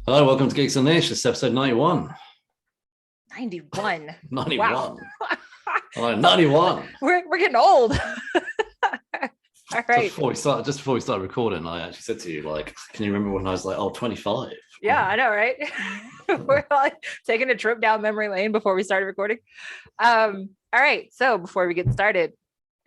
Hello, welcome to Geeks Unleashed. This is episode 91. 91. 91. Wow. Hello, 91. We're getting old. All right. Just before we started recording, I actually said to you, like, can you remember when I was like, 25? Yeah, I know, right? We're like taking a trip down memory lane before we started recording. All right. So before we get started,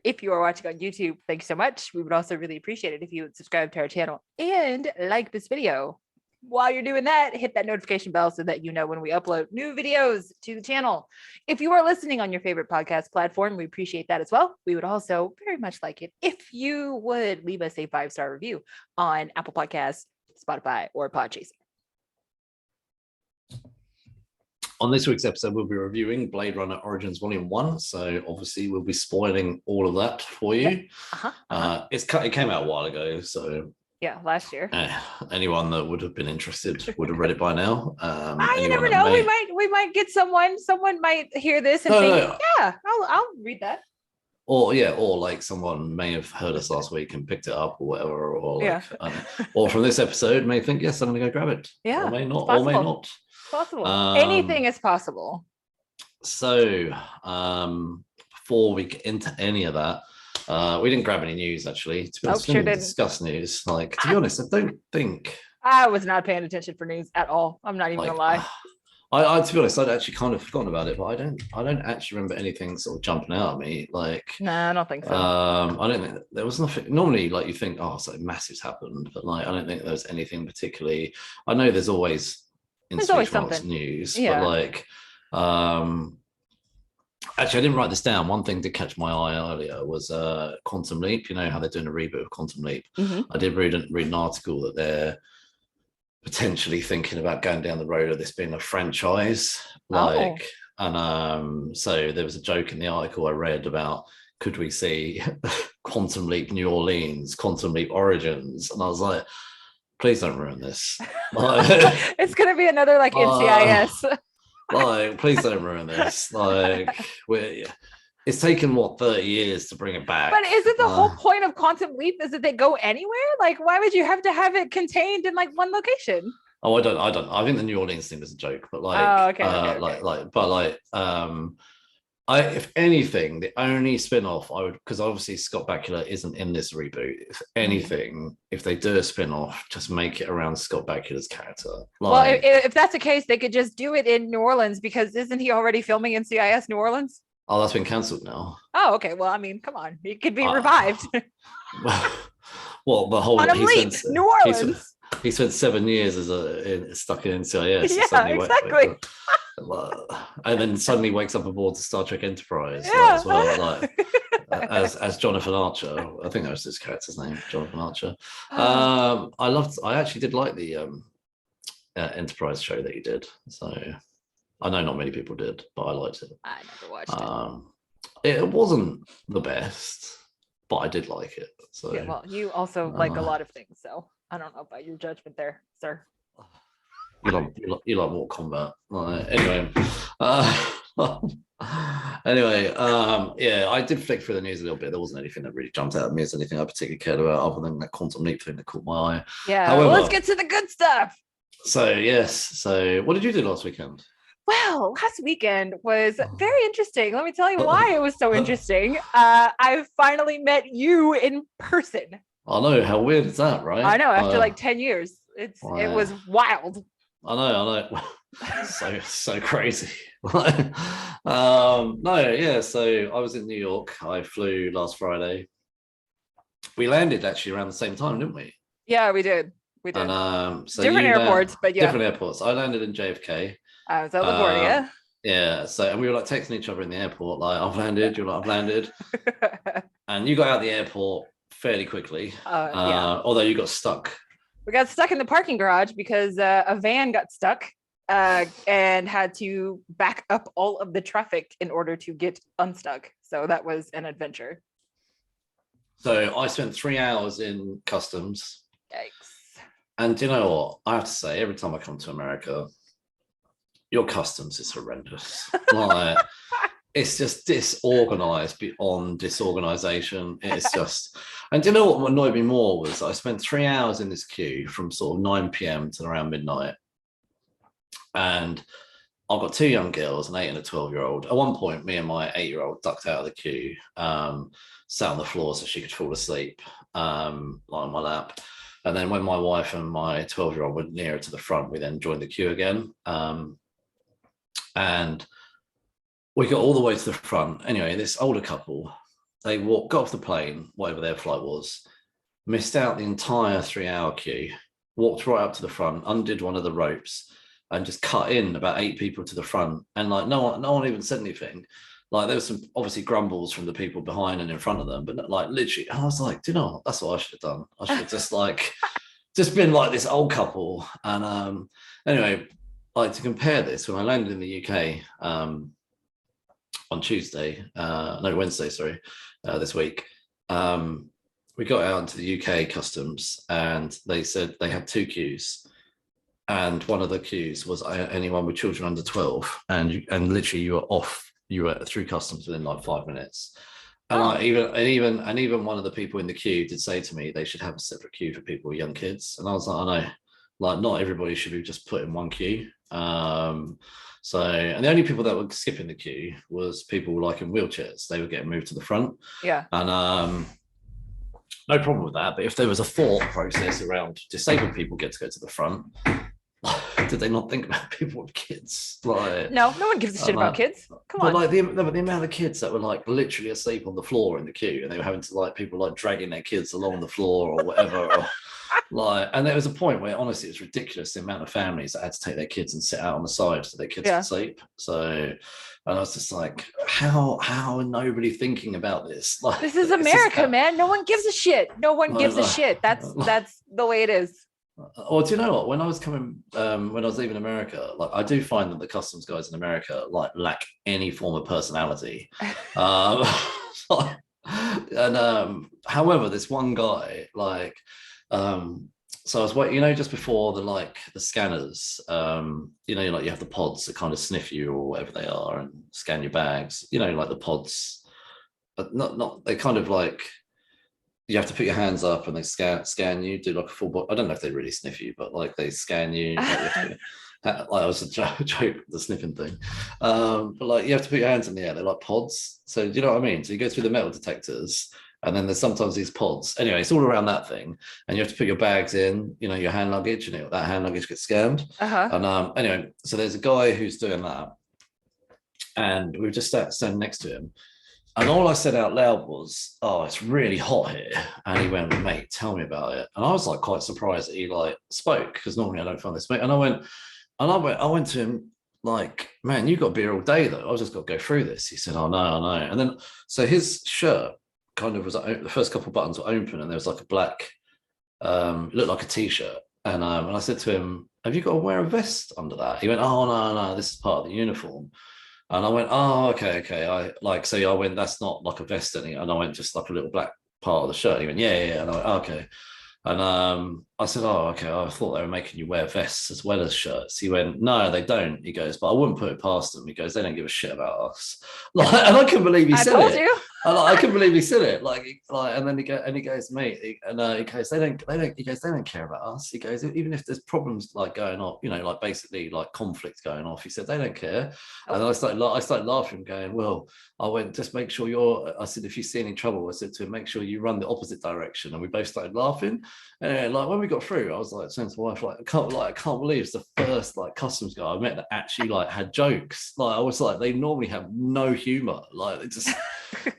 if you are watching on YouTube, thank you so much. We would also really appreciate it if you would subscribe to our channel and like this video. While you're doing that, hit that notification bell so that you know when we upload new videos to the channel. If you are listening on your favorite podcast platform, we appreciate that as well. We would also very much like it if you would leave us a 5-star review on Apple Podcasts, Spotify, or Podchaser. On this week's episode, we'll be reviewing Blade Runner Origins Volume 1. So obviously we'll be spoiling all of that for you. It came out a while ago, so yeah, last year. Anyone that would have been interested would have read it by now. You never know. We might get someone. Someone might hear this and think, yeah, I'll read that. Or like someone may have heard us last week and picked it up or whatever, or like, or from this episode may think, yes, I'm going to go grab it. Yeah, or may not, or may not. Possible. Anything is possible. So, before we get into any of that, we didn't grab any news actually. To be honest, we didn't discuss news. Like, to be honest, I don't think I was not paying attention for news at all. I'm not even gonna lie. I to be honest, I'd actually kind of forgotten about it, but I don't actually remember anything sort of jumping out at me. Like, no, I don't think so. I don't think there was nothing. Normally, like you think, oh, something massive's happened, but like I don't think there was anything particularly. I know there's always something news, but like, actually, I didn't write this down. One thing did catch my eye earlier was Quantum Leap. You know how they're doing a reboot of Quantum Leap. I did read an article that they're potentially thinking about going down the road of this being a franchise. And so there was a joke in the article I read about, could we see Quantum Leap New Orleans, Quantum Leap Origins? And I was like, please don't ruin this. It's gonna be another like NCIS. Like, please don't ruin this. Like, it's taken 30 years to bring it back. But is it the whole point of Quantum Leap is that they go anywhere? Like, why would you have to have it contained in like one location? Oh, I don't. I think the New Orleans thing was a joke, but like, if anything, the only spin-off I would, because obviously Scott Bakula isn't in this reboot. If anything, if they do a spin-off, just make it around Scott Bakula's character. Like, well, if that's the case, they could just do it in New Orleans, because isn't he already filming in CIS New Orleans? Oh, that's been cancelled now. Oh, okay. Well, I mean, come on, he could be revived. Well, the whole New Orleans. He spent 7 years stuck in NCIS. Yeah, exactly. And then suddenly wakes up aboard the Star Trek Enterprise as well, like as Jonathan Archer. I think that was his character's name, Jonathan Archer. I actually did like the Enterprise show that he did. So I know not many people did, but I liked it. I never watched it. It wasn't the best, but I did like it. So yeah, well, you also like a lot of things, so I don't know about your judgment there, sir. You like Mortal Kombat. Yeah, I did flick through the news a little bit. There wasn't anything that really jumped out at me as anything I particularly cared about, other than that Quantum Leap thing that caught my eye. Yeah, however, let's get to the good stuff. So what did you do last weekend? Well, last weekend was very interesting. Let me tell you why it was so interesting. I finally met you in person. I know, how weird is that, right? I know, after like 10 years. It was wild. I know. so crazy. So I was in New York. I flew last Friday. We landed actually around the same time, didn't we? Yeah, we did. And so different airports, but yeah. Different airports. I landed in JFK. I was at LaGuardia. Yeah, so and we were like texting each other in the airport, like, I've landed, you're like, I've landed. And you got out of the airport fairly quickly. Although you got stuck. We got stuck in the parking garage because a van got stuck and had to back up all of the traffic in order to get unstuck. So that was an adventure. So I spent 3 hours in customs. Yikes. And you know what? I have to say, every time I come to America, your customs is horrendous. Like, it's just disorganized beyond disorganization. It's just, and do you know what annoyed me more was I spent 3 hours in this queue from sort of 9 p.m. to around midnight. And I've got two young girls, an 8 and a 12-year-old. At one point, me and my 8-year-old ducked out of the queue, sat on the floor so she could fall asleep, lying on my lap. And then when my wife and my 12-year-old were nearer to the front, we then joined the queue again. And we got all the way to the front. Anyway, this older couple, they got off the plane, whatever their flight was, missed out the entire 3-hour queue, walked right up to the front, undid one of the ropes, and just cut in about 8 people to the front. And like no one even said anything. Like there was some obviously grumbles from the people behind and in front of them, but like literally, I was like, do you know what? That's what I should have done. I should have just been like this old couple. And anyway, like to compare this, when I landed in the UK on Wednesday, sorry, this week, we got out into the UK customs and they said they had 2 queues. And one of the queues was anyone with children under 12, and literally you were through customs within like 5 minutes. And even one of the people in the queue did say to me they should have a separate queue for people with young kids. And I was like, I know, like not everybody should be just put in one queue. And the only people that were skipping the queue was people like in wheelchairs. They were getting moved to the front. Yeah. And no problem with that. But if there was a thought process around disabled people get to go to the front, did they not think about people with kids? Like, no one gives a shit about kids. Come on. But like the amount of kids that were like literally asleep on the floor in the queue, and they were having to like people like dragging their kids along the floor or whatever. Like, and there was a point where honestly it's ridiculous the amount of families that had to take their kids and sit out on the side so their kids could sleep. So, and I was just like, how are nobody thinking about this? Like, this is America, man. No one gives a shit. No one gives a shit. That's the way it is. Well, do you know what? When I was leaving America, like I do find that the customs guys in America like lack any form of personality. However, this one guy, like, so I was waiting, just before the scanners, like you have the pods that kind of sniff you or whatever they are and scan your bags, like the pods, but not they kind of like. You have to put your hands up and they scan you, do like a full body. I don't know if they really sniff you, but like they scan you. Like I was a joke, the sniffing thing. But like you have to put your hands in the air. They're like pods. So do you know what I mean? So you go through the metal detectors and then there's sometimes these pods. Anyway, it's all around that thing. And you have to put your bags in, your hand luggage, and that hand luggage gets scanned. And anyway, so there's a guy who's doing that. And we were just standing next to him. And all I said out loud was, "Oh, it's really hot here." And he went, "Mate, tell me about it." And I was like quite surprised that he like spoke, because normally I don't find this. And I went to him like, "Man, you got beer all day though. I just got to go through this." He said, "Oh no, I know." And then so his shirt kind of was the first couple of buttons were open, and there was like a black, it looked like a t-shirt. And I said to him, "Have you got to wear a vest under that?" He went, "Oh no, this is part of the uniform." And I went, "Oh, okay. I went, "That's not like a vest any." And I went, "Just like a little black part of the shirt." He went, yeah. And I went, "Oh, okay." And I said, "Oh, okay. I thought they were making you wear vests as well as shirts." He went, "No, they don't." He goes, "But I wouldn't put it past them." He goes, "They don't give a shit about us." Like, and I couldn't believe he said it. You. I couldn't believe he said it. And then he goes, "Mate," he goes, "They don't care about us." He goes, "Even if there's problems like going on, like basically like conflict going off," he said, "they don't care." And then I started laughing, going, "Well," I went, "Just make sure I said, if you see any trouble," I said to him, "make sure you run the opposite direction." And we both started laughing. And like when we got through, I was like saying to my wife, I can't believe it's the first like customs guy I met that actually like had jokes. Like I was like, they normally have no humor. Like they just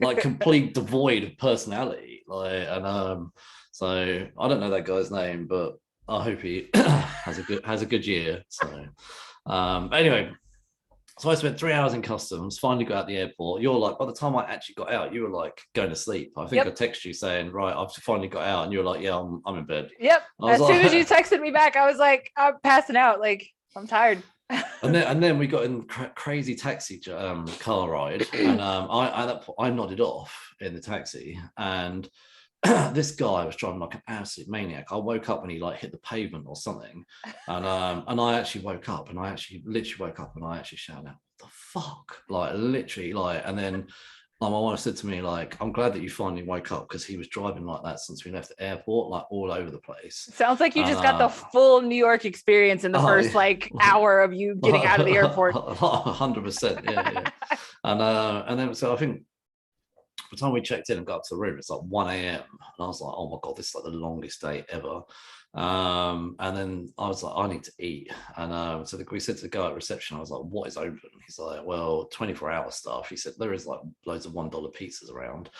like complete devoid of personality. Like, and so I don't know that guy's name, but I hope he has a good year. So anyway, so I spent 3 hours in customs, finally got out the airport. You're like, by the time I actually got out, you were like going to sleep. I think I texted you saying, "Right, I've finally got out," and you were like, "Yeah, I'm in bed." Yep. As soon as you texted me back, I was like, "I'm passing out. Like, I'm tired." and then we got in crazy taxi car ride, and I nodded off in the taxi, and this guy was driving like an absolute maniac. I woke up when he like hit the pavement or something, and I actually woke up, and I actually literally woke up, and I actually shouted out, "What the fuck?" Like literally, like, and then my wife said to me, like, I'm glad that you finally woke up, because he was driving like that since we left the airport, like all over the place. Sounds like you just got the full New York experience in the first like hour of you getting out of the airport. 100%. Yeah. And then so I think by the time we checked in and got up to the room, it's like 1 a.m. and I was like, oh my god, this is like the longest day ever. And then I was like, I need to eat. And so we said to the guy at reception, I was like, what is open? He's like, well, 24-hour stuff. He said there is like loads of $1 pizzas around,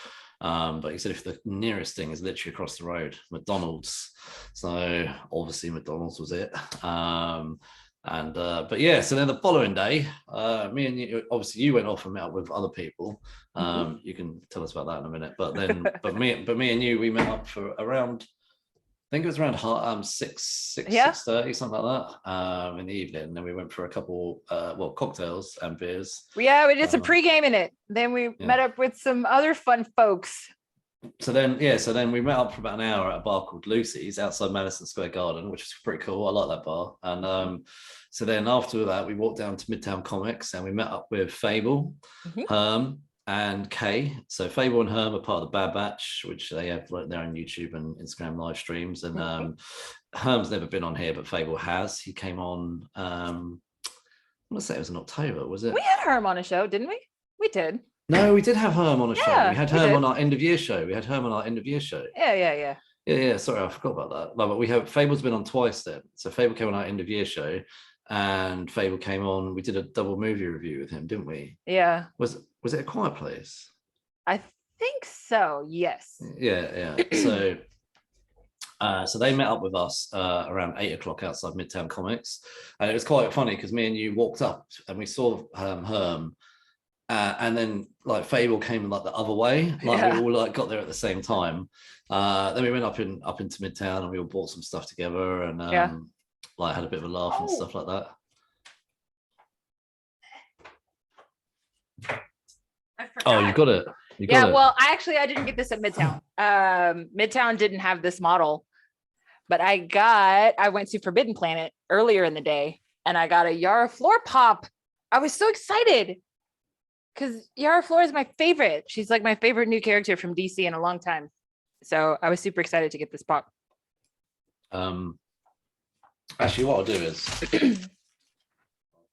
but he said if the nearest thing is literally across the road, McDonald's. So obviously McDonald's was it. But yeah, so then the following day, me and you, obviously you went off and met up with other people. You can tell us about that in a minute. But then, but me and you, we met up for around, I think it was around 6:30, something like that, in the evening. And then we went for a couple, cocktails and beers. Yeah, we did some pre-game in it. Then we met up with some other fun folks. So then we met up for about an hour at a bar called Lucy's outside Madison Square Garden, which is pretty cool. I like that bar. And so then after that, we walked down to Midtown Comics and we met up with Phable, Herm, and Kay. So Phable and Herm are part of the Bad Batch, which they have like their own YouTube and Instagram live streams. And Herm's never been on here, but Phable has. He came on, I want to say it was in October, was it? We had Herm on a show, didn't we? We did. No, we did have Herm on a show. We had Herm did. on our end of year show. Yeah. Sorry, I forgot about that. No, but we have Fable's been on twice then. So Phable came on our end of year show, and Phable came on. We did a double movie review with him, didn't we? Yeah. Was it A Quiet Place? I think so. Yes. Yeah. So, so they met up with us around 8 o'clock outside Midtown Comics, and it was quite funny because me and you walked up and we saw Herm. And then like Phable came like the other way, we all like got there at the same time. Then we went up into Midtown and we all bought some stuff together and like had a bit of a laugh and stuff like that. Oh, you got it. Well, I didn't get this at Midtown. Midtown didn't have this model, but I went to Forbidden Planet earlier in the day and I got a Yara Floor pop. I was so excited. Because Yara Flor is my favorite. She's like my favorite new character from DC in a long time. So I was super excited to get this pop. Actually, what I'll do is get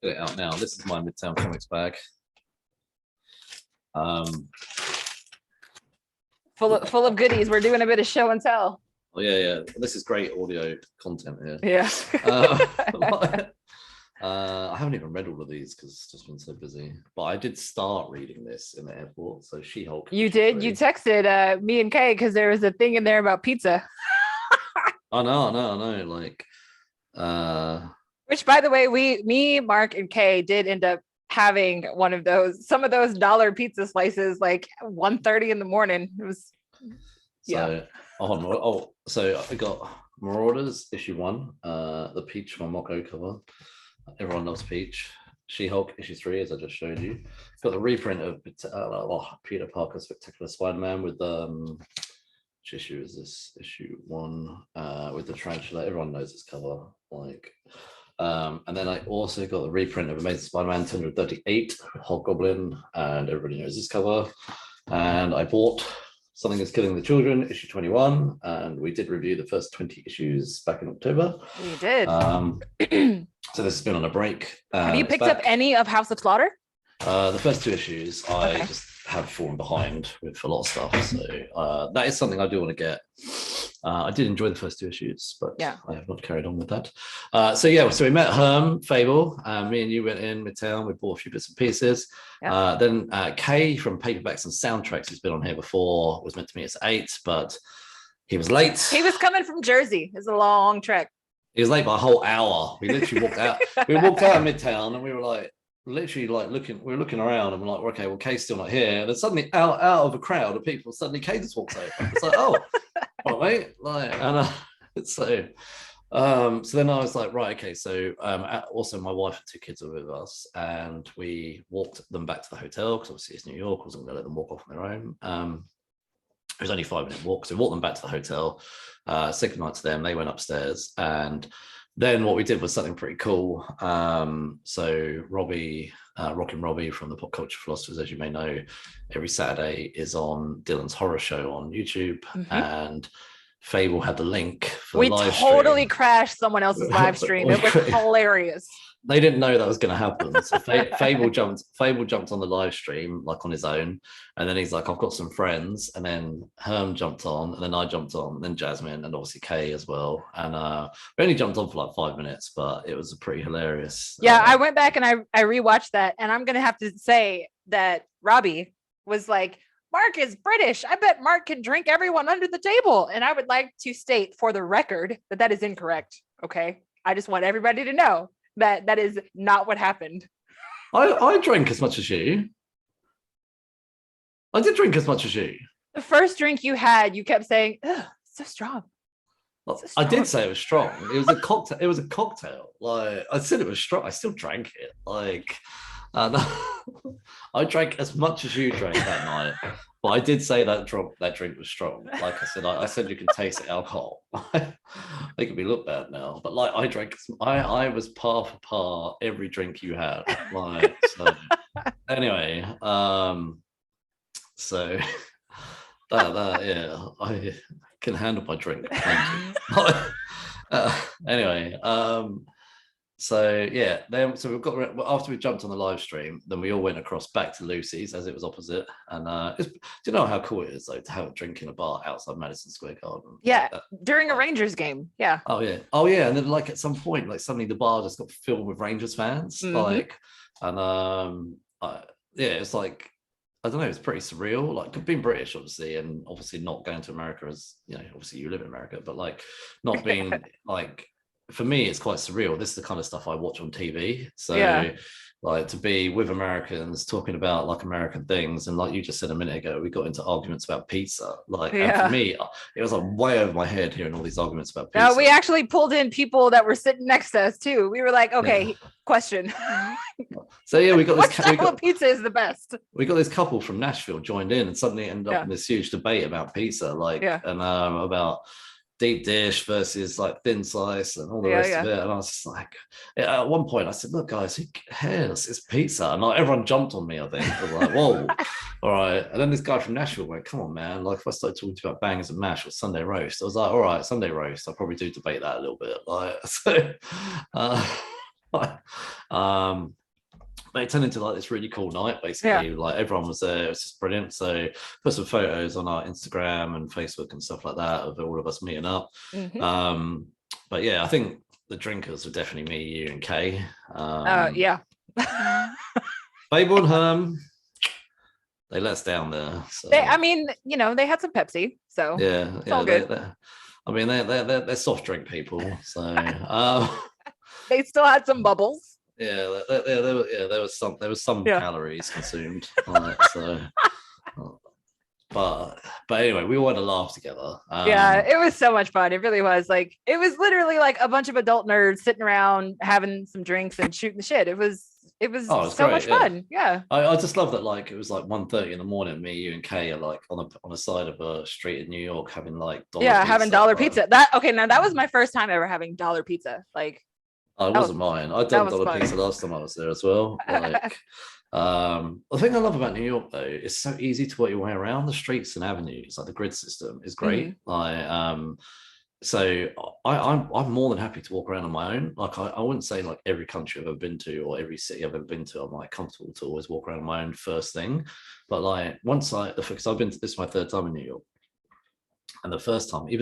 it out now. This is my Midtown Comics bag. Full of goodies. We're doing a bit of show and tell. Oh yeah. This is great audio content here. Yeah. I haven't even read all of these because it's just been so busy. But I did start reading this in the airport. So She-Hulk. You did? You texted me and Kay because there was a thing in there about pizza. I know. Like, which, by the way, me, Mark, and Kay did end up having some of those dollar pizza slices, like 1:30 in the morning. It was, so I got Marauders issue 1, the Peach from Moko cover. Everyone loves Peach. She-Hulk issue 3, as I just showed you. Got the reprint of Peter Parker's Spectacular Spider-Man with which issue is this? Issue 1 with the tarantula. Everyone knows this cover. And then I also got the reprint of Amazing Spider-Man 238, Hobgoblin, and everybody knows this cover. And I bought Something is Killing the Children, issue 21, and we did review the first 20 issues back in October. We did. So this has been on a break. Have you picked up any of House of Slaughter? The first 2 issues, I just have fallen behind with a lot of stuff. So that is something I do want to get. I did enjoy the first 2 issues, but I have not carried on with that. So we met Herm, Phable. Me and you went in Midtown. We bought a few bits and pieces. Then Kay from Paperbacks and Soundtracks, who's been on here before, was meant to meet us at 8, but he was late. He was coming from Jersey. It's a long trek. He was late by a whole hour. We literally walked out. We walked out of Midtown and we were like, literally like looking around and we're like, okay, well, Kay's still not here. And then suddenly out of a crowd of people, suddenly Kay just walks over. It's like, oh, all right. Like, and so then I was like, right, okay. So also my wife and 2 kids were with us and we walked them back to the hotel because obviously it's New York. I wasn't going to let them walk off on their own. It was only a 5-minute walk. So we walked them back to the hotel, said goodnight to them. They went upstairs and then what we did was something pretty cool. So Robbie, Rockin' Robbie from the Pop Culture Philosophers, as you may know, every Saturday is on Dylan's Horror Show on YouTube, and Phable had the link for the live stream. We totally crashed someone else's live stream. It was hilarious. They didn't know that was going to happen. So Phable jumped on the live stream like on his own, and then he's like, "I've got some friends," and then Herm jumped on, and then I jumped on, and then Jasmin, and obviously Kay as well. And we only jumped on for like 5 minutes, but it was pretty hilarious. Yeah, I went back and I rewatched that, and I'm gonna have to say that Robbie was like, Mark is British. I bet Mark can drink everyone under the table. And I would like to state for the record that is incorrect. Okay. I just want everybody to know that is not what happened. I drank as much as you. I did drink as much as you. The first drink you had, you kept saying, "Ugh, so strong." I did say it was strong. It was a cocktail. It was a cocktail. Like I said, it was strong. I still drank it. Like I drank as much as you drank that night. But I did say that drink was strong. Like I said you can taste the alcohol. Making me look bad now. But like I was par for par every drink you had. Like so. Anyway, so that yeah, I can handle my drink. Thank you. Anyway, so yeah, then we've got after we jumped on the live stream, then we all went across back to Lucy's as it was opposite. And do you know how cool it is though to have a drink in a bar outside Madison Square Garden? Yeah, during a Rangers game. Yeah. Oh yeah, and then like at some point, like suddenly the bar just got filled with Rangers fans. Like, and yeah, it's like I don't know, it's pretty surreal. Like being British, obviously, and obviously not going to America as you know, obviously you live in America, but like not being like. For me, it's quite surreal. This is the kind of stuff I watch on TV. So, like to be with Americans talking about like American things, and like you just said a minute ago, we got into arguments about pizza. Like, and for me, it was like way over my head hearing all these arguments about pizza. No, we actually pulled in people that were sitting next to us too. We were like, okay, question. So yeah, we got this. What style of pizza is the best? We got this couple from Nashville joined in, and suddenly ended up in this huge debate about pizza, like, and about deep dish versus like thin slice and all the rest of it. And I was just like, at one point I said, look guys, who cares? It's pizza. And like everyone jumped on me, I think. I was like, whoa, all right. And then this guy from Nashville went, come on, man. Like if I started talking about bangers and mash or Sunday roast, I was like, all right, Sunday roast. I'll probably do debate that a little bit. Like so but it turned into like this really cool night, basically. Like everyone was there. It was just brilliant. So put some photos on our Instagram and Facebook and stuff like that of all of us meeting up. But yeah, I think the drinkers were definitely me, you, and Kay. Yeah. Phable and Herm, they let us down there. So. I mean, you know, they had some Pepsi, so it's all good. They're soft drink people. So they still had some bubbles. Yeah, there was some calories consumed. So, but anyway, we all had a laugh together. It was so much fun. It really was. Like it was literally like a bunch of adult nerds sitting around having some drinks and shooting the shit. It was so much fun. Yeah. I just love that. Like it was like 1:30 in the morning. Me, you, and Kay are like on a side of a street in New York having like having dollar pizza. Now that was my first time ever having dollar pizza. Like. It wasn't mine. I'd done dollar pizza last time I was there as well. Like, the thing I love about New York though, it's so easy to work your way around the streets and avenues. Like the grid system is great. So I'm more than happy to walk around on my own. Like I wouldn't say like every country I've ever been to or every city I've ever been to, I'm like comfortable to always walk around on my own first thing. But like because I've been to this is my third time in New York. And the first time I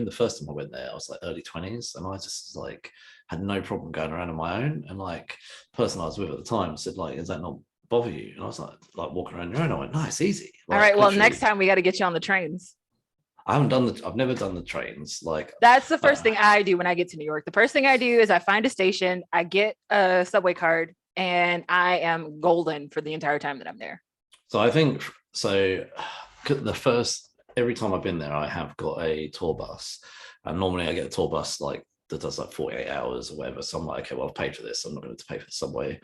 went there, I was like early 20s, and I just like had no problem going around on my own. And like the person I was with at the time said, like, does that not bother you? And I was like walking around your own. I went, no, it's easy. Like, all right, well, next time we got to get you on the trains. I've never done the trains. Like that's the first thing I do when I get to New York. The first thing I do is I find a station, I get a subway card, and I am golden for the entire time that I'm there. So I think every time I've been there, I have got a tour bus, and normally I get a tour bus like that does like 48 hours or whatever. So I'm like, okay, well, I've paid for this. I'm not going to pay for the subway.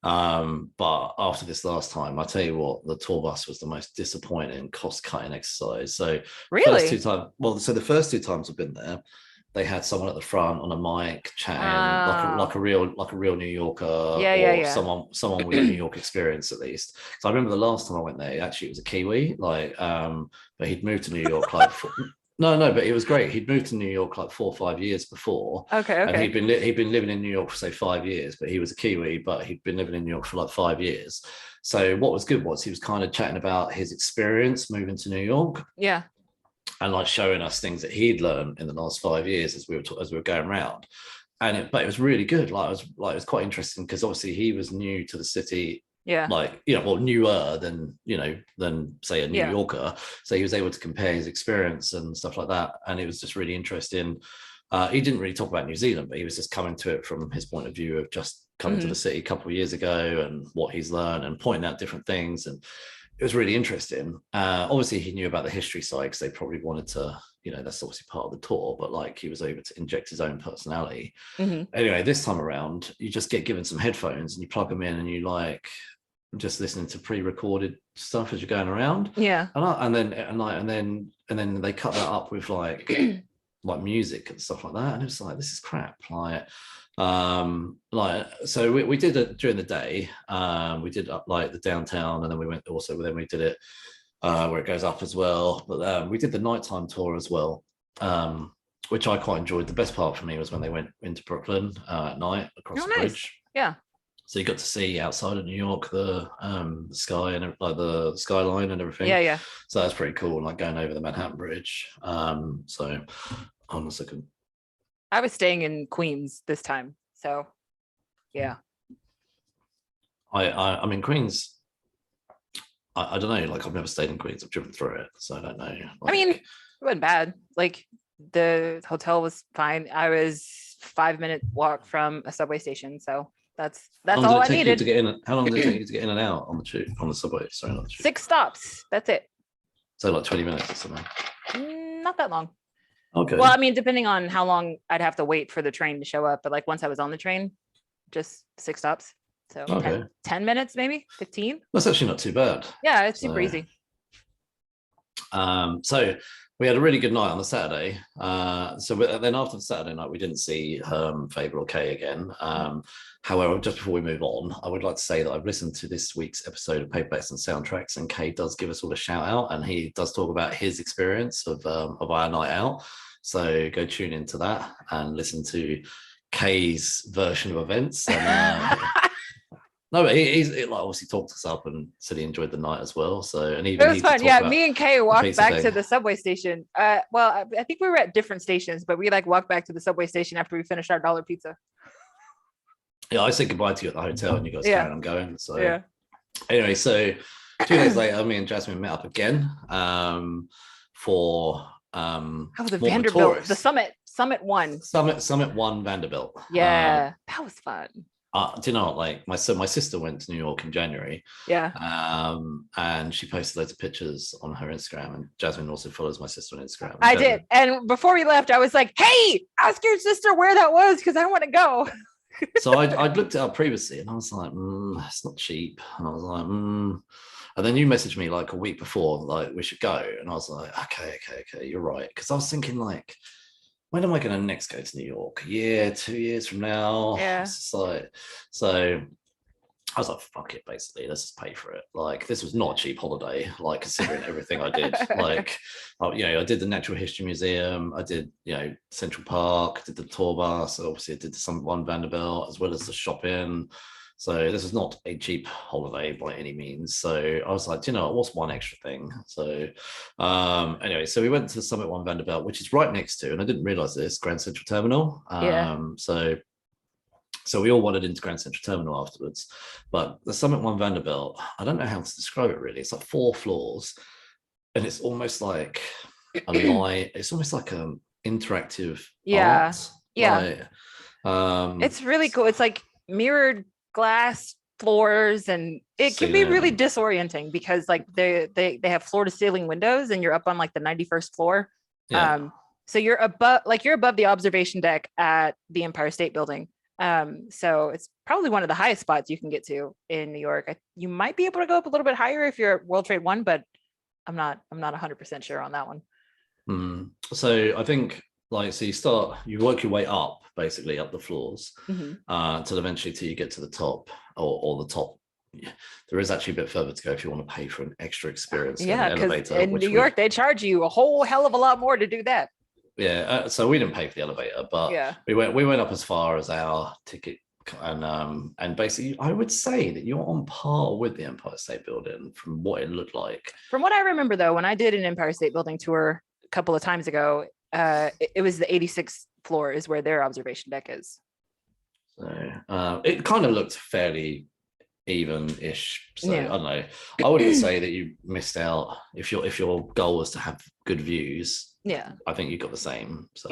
But after this last time, I tell you what, the tour bus was the most disappointing, cost-cutting exercise. So really, the first two times I've been there, they had someone at the front on a mic chatting like a real New Yorker, or someone with a New York experience at least. So I remember the last time I went there, actually it was a Kiwi, like but he'd moved to New York like no, but it was great. He'd moved to New York like 4 or 5 years before. Okay. And he'd been living in New York for say 5 years, but he was a Kiwi, but he'd been living in New York for like 5 years. So what was good was he was kind of chatting about his experience moving to New York. Yeah. And like showing us things that he'd learned in the last 5 years as we were going around. But it was really good. Like it was quite interesting because obviously he was new to the city. Yeah. Like, newer than say a New Yorker. So he was able to compare his experience and stuff like that. And it was just really interesting. He didn't really talk about New Zealand, but he was just coming to it from his point of view of just coming to the city a couple of years ago and what he's learned and pointing out different things. And it was really interesting. Obviously he knew about the history side because they probably wanted to, that's obviously part of the tour, but like he was able to inject his own personality. Anyway, this time around, you just get given some headphones and you plug them in and you like just listening to pre-recorded stuff as you're going around. Yeah. And then they cut that up with like music and stuff like that. And it was like, this is crap. So we did it during the day. We did up like the downtown, and then we did it where it goes up as well. But we did the nighttime tour as well, which I quite enjoyed. The best part for me was when they went into Brooklyn at night across the bridge. Yeah. So you got to see outside of New York the sky and like the skyline and everything. Yeah. So that's pretty cool. Like going over the Manhattan Bridge. So hold on a second. I was staying in Queens this time, so yeah. I mean Queens. I don't know. Like I've never stayed in Queens. I've driven through it, so I don't know. I mean, it wasn't bad. Like the hotel was fine. I was 5-minute walk from a subway station, so that's all I needed to get in. How long did it take you to get in and out on the subway? Sorry, not the tube. 6 stops. That's it. So like 20 minutes or something. Not that long. Okay. Well, I mean, depending on how long I'd have to wait for the train to show up, but like once I was on the train, just 6 stops. So 10 minutes, maybe 15. That's actually not too bad. Yeah, it's super easy. So we had a really good night on the Saturday. Then after the Saturday night, we didn't see Herm, Phable, or Kay again. However, just before we move on, I would like to say that I've listened to this week's episode of Paperbacks and Soundtracks, and Kay does give us all a shout out, and he does talk about his experience of our night out. So go tune into that and listen to Kay's version of events. And, no, but he's like obviously talked us up and said he enjoyed the night as well. So and even it was fun. Yeah, me and Kay walked back to the subway station. Well, I think we were at different stations, but we like walked back to the subway station after we finished our dollar pizza. Yeah, I said goodbye to you at the hotel, and you guys carried on going. So anyway, so 2 days later, me and Jasmin met up again for the Vanderbilt, the Summit 1. Summit 1 Vanderbilt. Yeah, that was fun. Do you know what? Like my sister went to New York in January. Yeah. And she posted loads of pictures on her Instagram, and Jasmin also follows my sister on Instagram. I did. And before we left, I was like, "Hey, ask your sister where that was because I want to go." So I'd looked it up previously, and I was like, "It's not cheap." And I was like, And then you messaged me like a week before, like we should go, and I was like, "Okay, you're right," because I was thinking like, when am I going to next go to New York? A year, 2 years from now? Yeah. It's like, so I was like, fuck it, basically. Let's just pay for it. Like, this was not a cheap holiday, like, considering everything I did. Like, I did the Natural History Museum. I did, Central Park, did the tour bus. Obviously, I did the Summit 1 Vanderbilt, as well as the shopping. So this is not a cheap holiday by any means. So I was like, what's one extra thing? So anyway, so we went to the Summit 1 Vanderbilt, which is right next to, and I didn't realize this, Grand Central Terminal. So we all wandered into Grand Central Terminal afterwards. But the Summit 1 Vanderbilt, I don't know how to describe it really. It's like 4 floors, and it's almost like it's almost like an interactive art. Yeah. It's really cool. It's like mirrored glass floors, and it can be really disorienting because like they have floor to ceiling windows, and you're up on like the 91st floor. So you're above the observation deck at the Empire State Building. So it's probably one of the highest spots you can get to in New York. You might be able to go up a little bit higher if you're at World Trade 1, but I'm not 100% sure on that one. So I think like, so you work your way up, basically up the floors, until eventually till you get to the top, or the top. There is actually a bit further to go if you want to pay for an extra experience. Yeah, because in New York they charge you a whole hell of a lot more to do that. Yeah, so we didn't pay for the elevator, but we went up as far as our ticket, and basically I would say that you're on par with the Empire State Building from what it looked like. From what I remember, though, when I did an Empire State Building tour a couple of times ago, it was the 86th floor is where their observation deck is. So it kind of looked fairly even-ish. So I don't know. I wouldn't say that you missed out if your goal was to have good views. Yeah, I think you got the same. So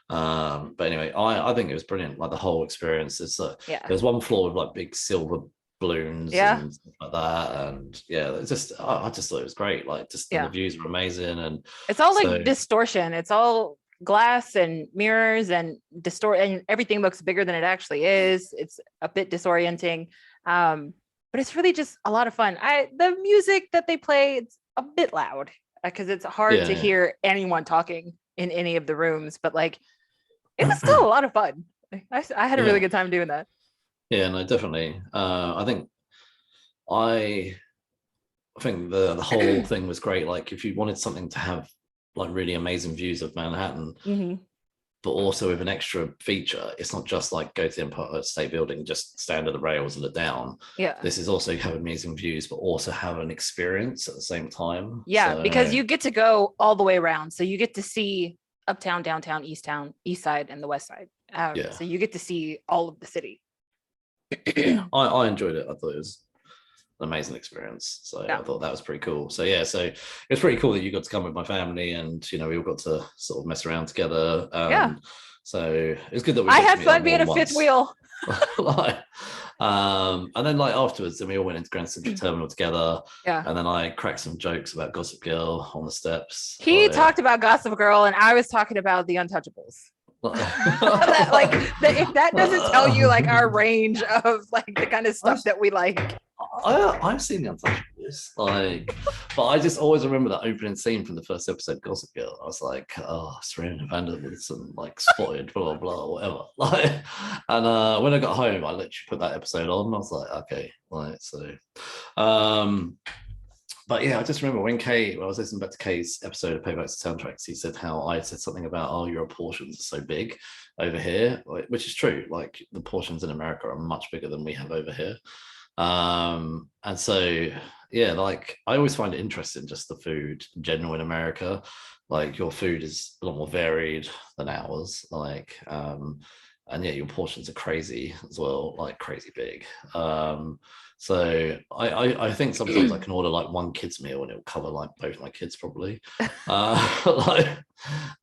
but anyway, I think it was brilliant. Like the whole experience is there's one floor with like big silver balloons and stuff like that, and it's just I just thought it was great. Like just the views were amazing, and it's all like distortion. It's all glass and mirrors and and everything looks bigger than it actually is. It's a bit disorienting, but it's really just a lot of fun. The music that they play, it's a bit loud because it's hard to hear anyone talking in any of the rooms, but like it was still a lot of fun. I had a really good time doing that. Yeah, no, definitely. I think the whole thing was great. Like if you wanted something to have like really amazing views of Manhattan, but also with an extra feature, it's not just like go to the Empire State Building, just stand at the rails and look down. Yeah, this is also have amazing views, but also have an experience at the same time. Yeah, because you get to go all the way around, so you get to see uptown, downtown, east side, and the west side. So you get to see all of the city. I enjoyed it. I thought it was an amazing experience. So I thought that was pretty cool. So so it's pretty cool that you got to come with my family, and we all got to sort of mess around together. So it's good that I had fun being a fifth wheel. And then like afterwards, then we all went into Grand Central Terminal together. And then I cracked some jokes about Gossip Girl on the steps. He talked about Gossip Girl, and I was talking about The Untouchables. If that doesn't tell you like our range of like the kind of stuff that we like. I've seen The Untouchables, but I just always remember that opening scene from the first episode, Gossip Girl. I was like, Serena Vanderwoodson like spotted, blah blah blah, whatever. And when I got home, I literally put that episode on. And I was like, okay, But I just remember when I was listening back to Kay's episode of Payback's Soundtracks, he said how I said something about, your portions are so big over here, which is true. Like the portions in America are much bigger than we have over here. And so, like I always find it interesting, just the food in general in America. Like your food is a lot more varied than ours. And your portions are crazy as well, like crazy big. So I think sometimes I can order like one kid's meal and it'll cover like both my kids probably. Like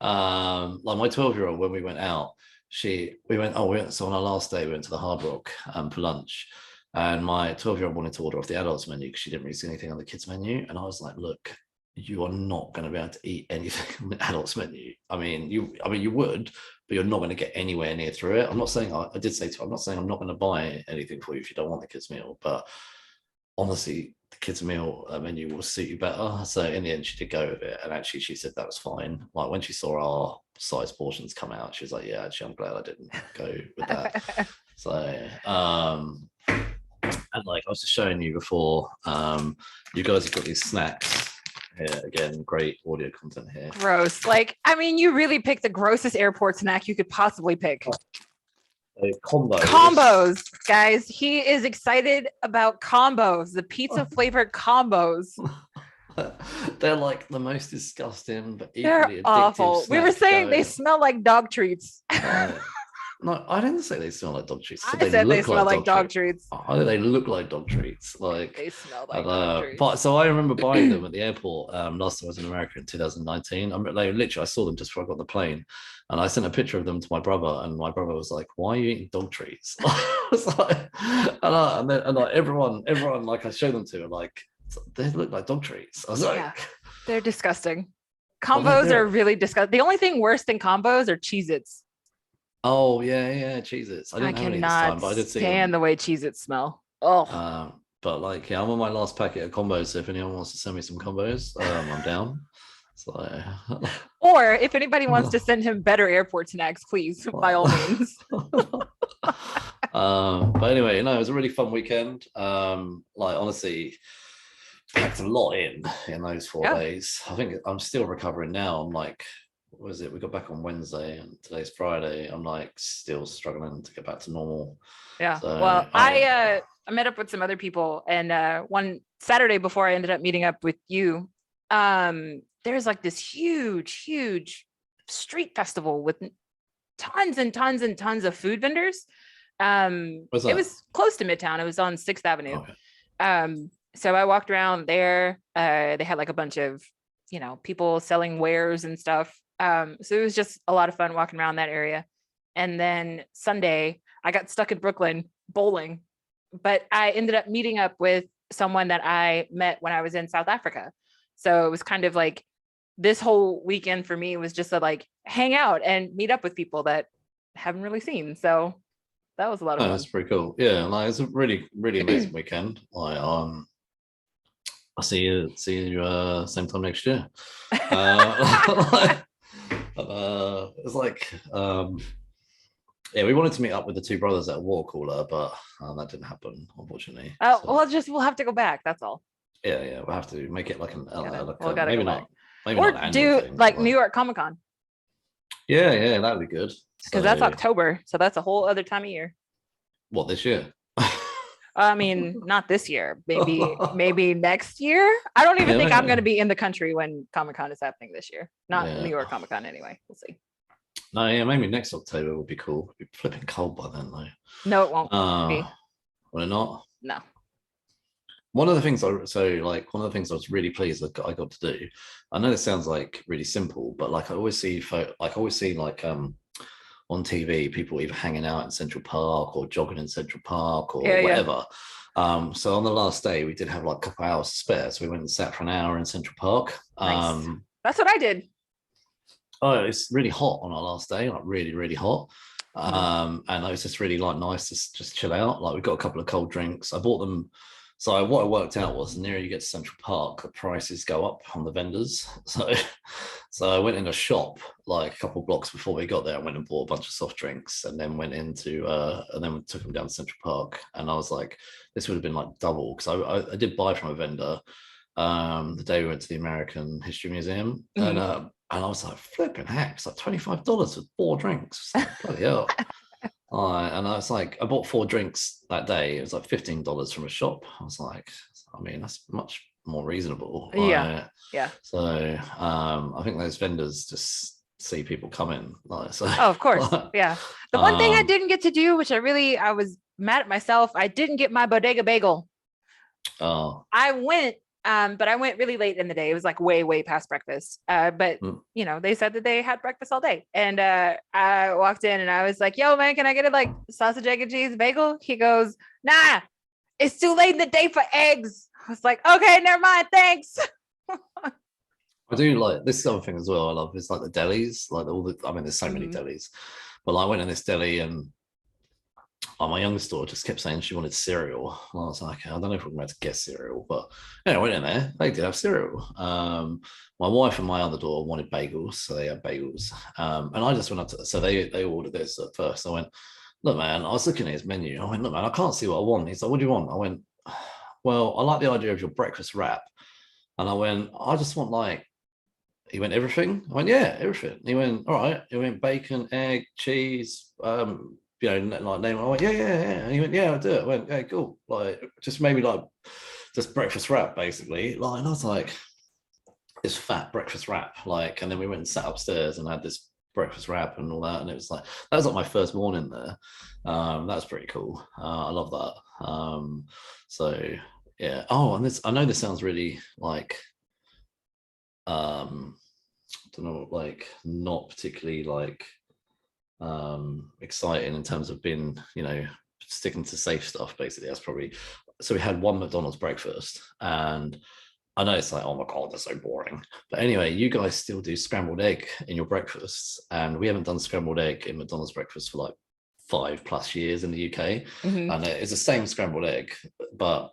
my 12-year-old, when we went out, so on our last day we went to the Hard Rock for lunch, and my 12-year-old wanted to order off the adults menu because she didn't really see anything on the kids menu, and I was like, look, you are not going to be able to eat anything on the adults menu. I mean you would, but you're not going to get anywhere near through it. I'm not saying I did say to her, I'm not saying I'm not going to buy anything for you if you don't want the kids meal, but honestly the kids meal menu will suit you better. So in the end she did go with it, and actually she said that was fine. Like when she saw our size portions come out, she was like, yeah, actually I'm glad I didn't go with that. So and like I was just showing you before, you guys have got these snacks here. Again, great audio content here. Gross. Like, I mean, you really picked the grossest airport snack you could possibly pick. Combos, guys. He is excited about combos, the pizza flavored combos. They're like the most disgusting, but equally addictive. Awful. We were saying they smell like dog treats. No, I didn't say they smell like dog treats. I said they smell like dog treats. I think they look like dog treats. Like they smell like dog treats. But so I remember buying them at the airport last time I was in America in 2019. I saw them just before I got on the plane, and I sent a picture of them to my brother, and my brother was like, "Why are you eating dog treats?" I was like, and everyone like I showed them to, like they look like dog treats. I was like, they're disgusting. Combos are really disgusting. The only thing worse than combos are Cheez-Its. Oh yeah, Cheez-Its. I cannot stand the way Cheez-Its smell. But like, I'm on my last packet of combos. So if anyone wants to send me some combos, I'm down. So, or if anybody wants to send him better airport snacks, please, by all means. But anyway, it was a really fun weekend. Like honestly, packed a lot in those 4 days. I think I'm still recovering now. I'm like, what was it? We got back on Wednesday and today's Friday. I'm like still struggling to get back to normal. Yeah. So, well, I met up with some other people, and one Saturday before I ended up meeting up with you, there's like this huge street festival with tons and tons and tons of food vendors. It was close to Midtown. It was on 6th Avenue. Okay. So I walked around there. They had like a bunch of, people selling wares and stuff. So it was just a lot of fun walking around that area. And then Sunday, I got stuck in Brooklyn bowling, but I ended up meeting up with someone that I met when I was in South Africa. So it was kind of like this whole weekend for me was just to like hang out and meet up with people that I haven't really seen. So that was a lot of fun. That's pretty cool. Yeah, like it's a really, really amazing weekend. Like, I'll see you same time next year. It's like, we wanted to meet up with the two brothers at a water cooler, but that didn't happen, unfortunately. Well, we'll have to go back. That's all. Yeah, we'll have to make it like maybe not, or do thing, like New York Comic Con. Yeah, that'd be good. Because that's October, so that's a whole other time of year. What, this year? I mean, not this year. Maybe next year. I don't even think I'm going to be in the country when Comic Con is happening this year. Not New York Comic Con anyway. We'll see. No, yeah, maybe next October would be cool. It'd be flipping cold by then, though. No, it won't be. Will it not? No. One of the things I was really pleased that I got to do. I know this sounds like really simple, but like I always see on TV, people either hanging out in Central Park or jogging in Central Park or whatever. Yeah. So on the last day, we did have like a couple hours spare. So we went and sat for an hour in Central Park. Nice. That's what I did. Oh, it's really hot on our last day, like really, really hot. And it was just really like nice to just chill out. Like we got a couple of cold drinks. I bought them. So what I worked out was the nearer you get to Central Park, the prices go up on the vendors. So I went in a shop like a couple of blocks before we got there. I went and bought a bunch of soft drinks and then went into and then we took them down to Central Park. And I was like, this would have been like double because I did buy from a vendor the day we went to the American History Museum. Mm-hmm. And I was like, flipping heck, it's like $25 for 4 drinks. Like, bloody hell. And I was like, I bought 4 drinks that day. It was like $15 from a shop. I was like, I mean, that's much more reasonable. Yeah. So I think those vendors just see people coming. So, oh, of course. Yeah. The one thing I didn't get to do, which I was mad at myself, I didn't get my bodega bagel. Oh. I went, but I went really late in the day. It was like way past breakfast. But they said that they had breakfast all day. And I walked in and I was like, yo, man, can I get it like sausage, egg, and cheese bagel? He goes, nah, it's too late in the day for eggs. I was like, okay, never mind. Thanks. I do like this other thing as well. I love is like the delis, like there's so many delis, but like, I went in this deli and my youngest daughter just kept saying she wanted cereal. And I was like, I don't know if we're going to get cereal, but I went in there. They did have cereal. My wife and my other daughter wanted bagels, so they had bagels. And I just went up to, so they ordered this at first. I went, look, man, I was looking at his menu. I went, look, man, I can't see what I want. He's like, what do you want? I went, well, I like the idea of your breakfast wrap. And I went, I just want like, he went, everything? I went, yeah, everything. He went, all right. He went, bacon, egg, cheese, like name. I went, yeah. And he went, yeah, I'll do it. I went, yeah, cool. Like, just maybe like, just breakfast wrap, basically. Like, and I was like, this fat breakfast wrap. Like, and then we went and sat upstairs and had this breakfast wrap and all that. And it was like, that was like my first morning there. That was pretty cool. I love that. So yeah. Oh, and I know this sounds really like, I don't know, like not particularly like exciting in terms of being, sticking to safe stuff. Basically, that's probably. So we had one McDonald's breakfast, and I know it's like, oh my god, that's so boring. But anyway, you guys still do scrambled egg in your breakfasts, and we haven't done scrambled egg in McDonald's breakfast for like 5+ years in the UK, and it's the same scrambled egg, but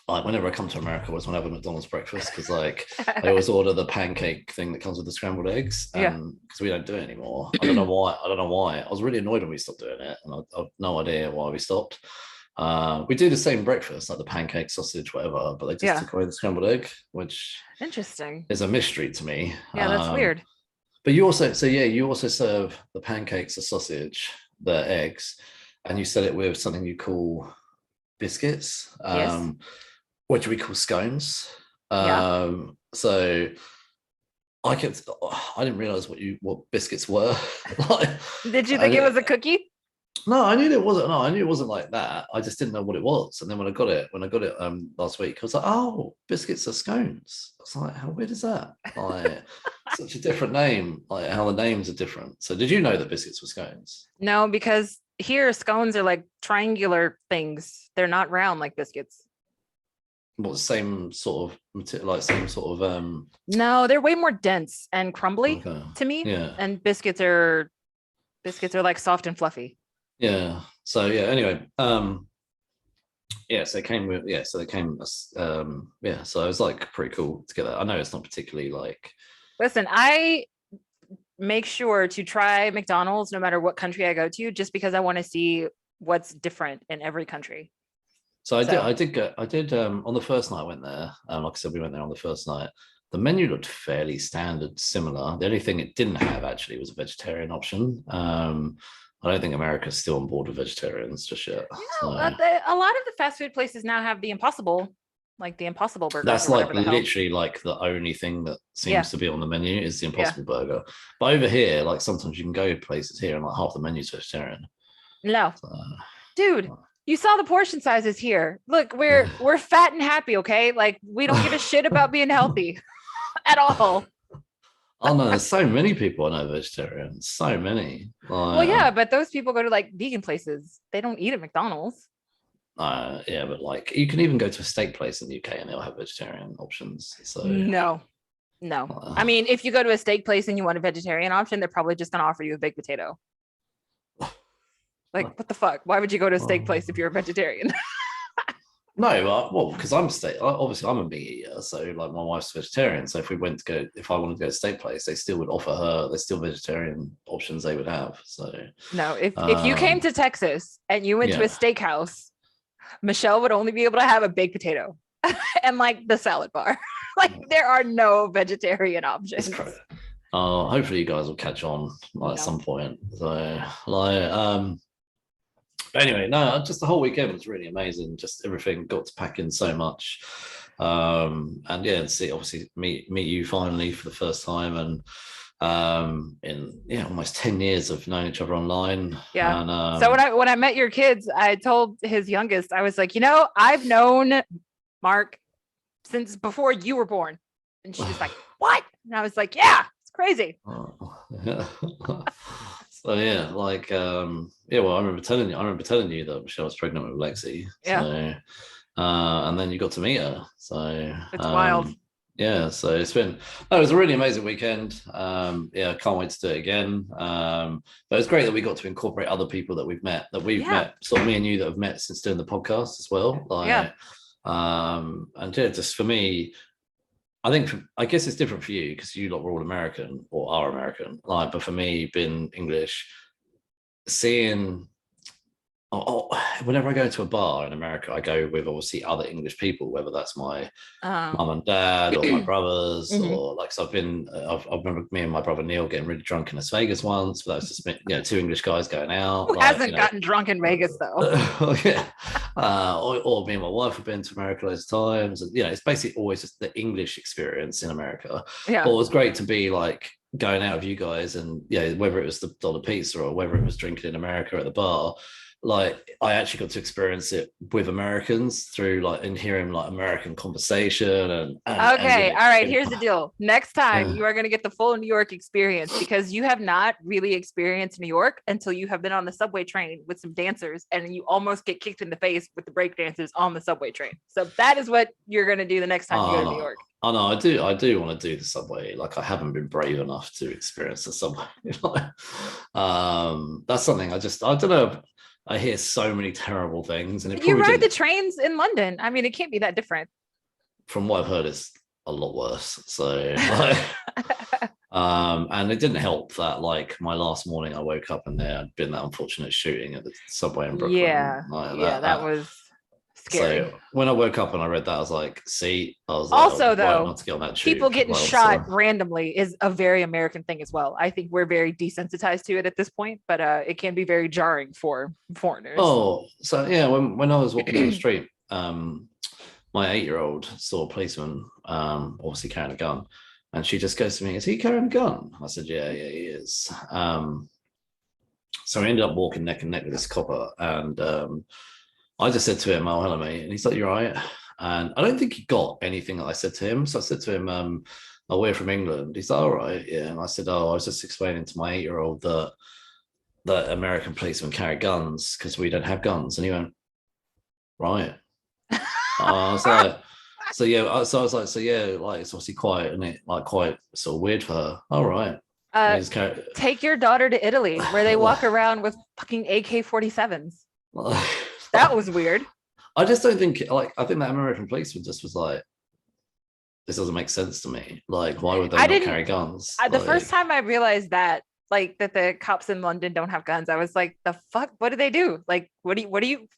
like whenever I come to America, I always want to have a McDonald's breakfast because like I always order the pancake thing that comes with the scrambled eggs, and because we don't do it anymore. I don't know why. I was really annoyed when we stopped doing it, and I have no idea why we stopped. We do the same breakfast, like the pancake, sausage, whatever, but they just took away the scrambled egg, which interesting is a mystery to me. Yeah, that's weird. But you also serve the pancakes, the sausage, the eggs, and you set it with something you call biscuits, which we call scones. So I didn't realize what biscuits were. Like, did you think it was a cookie? No, I knew it wasn't. No, I knew it wasn't like that. I just didn't know what it was. And then when I got it last week, I was like, oh, biscuits are scones. I was like, how weird is that? Like, such a different name. Like how the names are different. So did you know that biscuits were scones? No, because here scones are like triangular things. They're not round like biscuits. What, same sort of No, they're way more dense and crumbly to me. Yeah. And biscuits are like soft and fluffy. Yeah. So yeah, anyway, so they came so it was like pretty cool to get that. I know it's not particularly like, listen, I make sure to try McDonald's no matter what country I go to, just because I want to see what's different in every country. So I did on the first night I went there. Like I said, we went there on the first night. The menu looked fairly standard, similar. The only thing it didn't have actually was a vegetarian option. I don't think America's still on board with vegetarians just yet. A lot of the fast food places now have the Impossible Burger. That's like literally like the only thing that seems to be on the menu is the Impossible Burger. But over here, like sometimes you can go to places here and like half the menu's vegetarian. No, dude, you saw the portion sizes here. Look, we're fat and happy, okay? Like we don't give a shit about being healthy at all. Oh no, there's so many people I know vegetarians. So many. Well, yeah, but those people go to like vegan places. They don't eat at McDonald's. Yeah, but like you can even go to a steak place in the UK and they'll have vegetarian options. So no. I mean, if you go to a steak place and you want a vegetarian option, they're probably just gonna offer you a baked potato. Like, what the fuck? Why would you go to a steak place if you're a vegetarian? No, well, because obviously I'm a meat eater, so like my wife's vegetarian. So if I wanted to go to a steak place, they still would offer her. There's still vegetarian options they would have. So no, if you came to Texas and you went to a steakhouse, Michelle would only be able to have a baked potato and like the salad bar. Like there are no vegetarian options. Hopefully you guys will catch on at some point. So like anyway, no, just the whole weekend was really amazing. Just everything, got to pack in so much. And obviously meet you finally for the first time, and in almost 10 years of knowing each other online. Yeah. And, so when I met your kids, I told his youngest, I was like, I've known Mark since before you were born. And she was like, what? And I was like, yeah, it's crazy. So yeah, like well, I remember telling you that Michelle was pregnant with Lexi. Yeah. So, and then you got to meet her. So it's wild. Yeah. So it was a really amazing weekend. I can't wait to do it again. But it's great that we got to incorporate other people that we've met, met, sort of me and you that have met since doing the podcast as well. Like, just for me, I guess it's different for you because you lot were all American or are American. Like, but for me, being English, seeing whenever I go to a bar in America, I go with obviously other English people, whether that's my mum and dad or my brothers, or like, so I remember me and my brother Neil getting really drunk in Las Vegas once, but that was just two English guys going out. Who hasn't gotten drunk in Vegas though? Or me and my wife have been to America those times, and it's basically always just the English experience in America. Yeah. But it was great to be like going out with you guys, and whether it was the dollar pizza or whether it was drinking in America at the bar. Like I actually got to experience it with Americans through and hearing American conversation and all right, here's the deal. Next time you are going to get the full New York experience, because you have not really experienced New York until you have been on the subway train with some dancers and you almost get kicked in the face with the break dancers on the subway train. So that is what you're going to do the next time you go to New York. Oh no, I do want to do the subway. Like I haven't been brave enough to experience the subway. That's something I don't know. I hear so many terrible things, and it You probably ride the trains in London. I mean, it can't be that different. from what I've heard, it's a lot worse. So, like, and it didn't help that like my last morning I woke up and there had been that unfortunate shooting at the subway in Brooklyn. Yeah, Like that was scary. So when I woke up and I read that, I was like, see, I was also like, though, not to get on that tube. People getting shot randomly is a very American thing as well. I think we're very desensitized to it at this point, but it can be very jarring for foreigners. Oh, so yeah, when I was walking down the street, my 8-year-old saw a policeman, obviously carrying a gun, and she just goes to me, "Is he carrying a gun?" I said, "Yeah, he is." So we ended up walking neck and neck with this copper, and I just said to him, "Oh, hello, mate," and he's like, "You're right." And I don't think he got anything that I said to him. So I said to him, "Oh, we're from England." He's like, "All right, yeah." And I said, "Oh, I was just explaining to my 8-year-old that American policemen carry guns because we don't have guns." And he went, "Right." I was like, so yeah. So I was like, so yeah, like it's obviously quite, and it like quite sort of weird for her. All right. Take your daughter to Italy where they walk around with fucking AK-47s. That was weird. I just don't think I think that American policeman just was like, this doesn't make sense to me. Like, why would they not carry guns? The first time I realized that, like, that the cops in London don't have guns, I was like, the fuck? What do they do? Like, what do you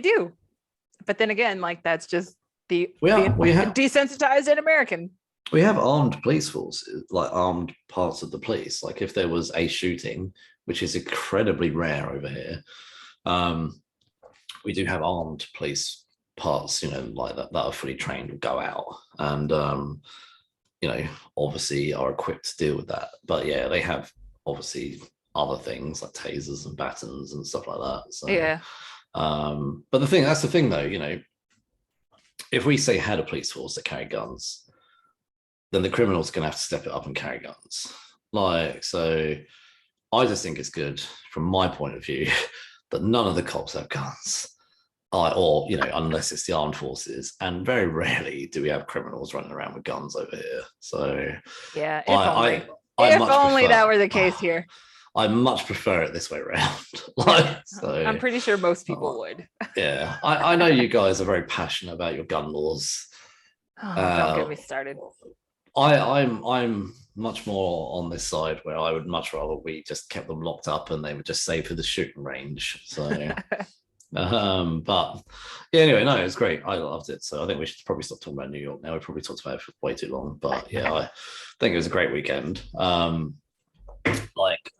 do? But then again, like, that's just we have desensitized in American. We have armed police forces, like armed parts of the police. Like if there was a shooting, which is incredibly rare over here, we do have armed police parts, you know, like that are fully trained, will go out and, you know, obviously are equipped to deal with that. But yeah, they have obviously other things like tasers and batons and stuff like that. So yeah. But that's the thing though, you know, if we say had a police force that carry guns, then the criminals are going to have to step it up and carry guns. Like, so I just think it's good from my point of view that none of the cops have guns, or, you know, unless it's the armed forces. And very rarely do we have criminals running around with guns over here. So yeah, if only that were the case here. I much prefer it this way around. Like, so, I'm pretty sure most people would. Yeah, I know you guys are very passionate about your gun laws. Oh, don't get me started. I'm much more on this side where I would much rather we just kept them locked up and they would just save for the shooting range. So, but yeah, anyway, no, it was great. I loved it. So I think we should probably stop talking about New York now. We probably talked about it for way too long, but yeah, I think it was a great weekend. Like,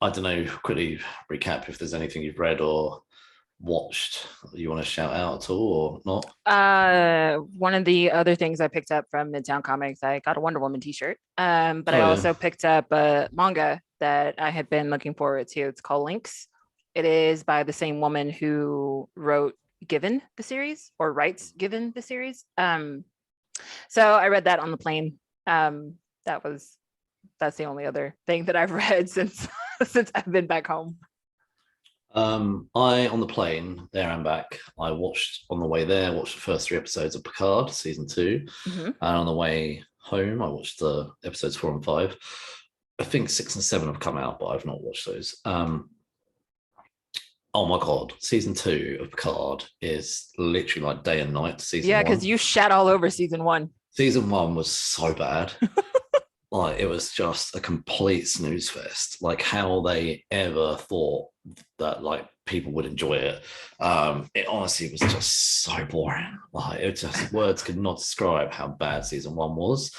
I don't know, quickly recap if there's anything you've read or watched you want to shout out at all or not. One of the other things I picked up from Midtown Comics, I got a Wonder Woman t-shirt, but I also picked up a manga that I had been looking forward to. It's called Lynx. It is by the same woman who wrote Given the series, or writes Given the series. So I read that on the plane. That's the only other thing that I've read since I've been back home. I, on the plane there and back, I watched the first 3 episodes of Picard season 2, and on the way home I watched the episodes 4 and 5. I think 6 and 7 have come out, but I've not watched those. Oh my god, season 2 of Picard is literally like day and night to season 1. Yeah, because you shat all over season 1. Season 1 was so bad. Like, it was just a complete snooze fest. Like, how they ever thought that like people would enjoy it. It honestly was just so boring. Like, it just, words could not describe how bad season 1 was.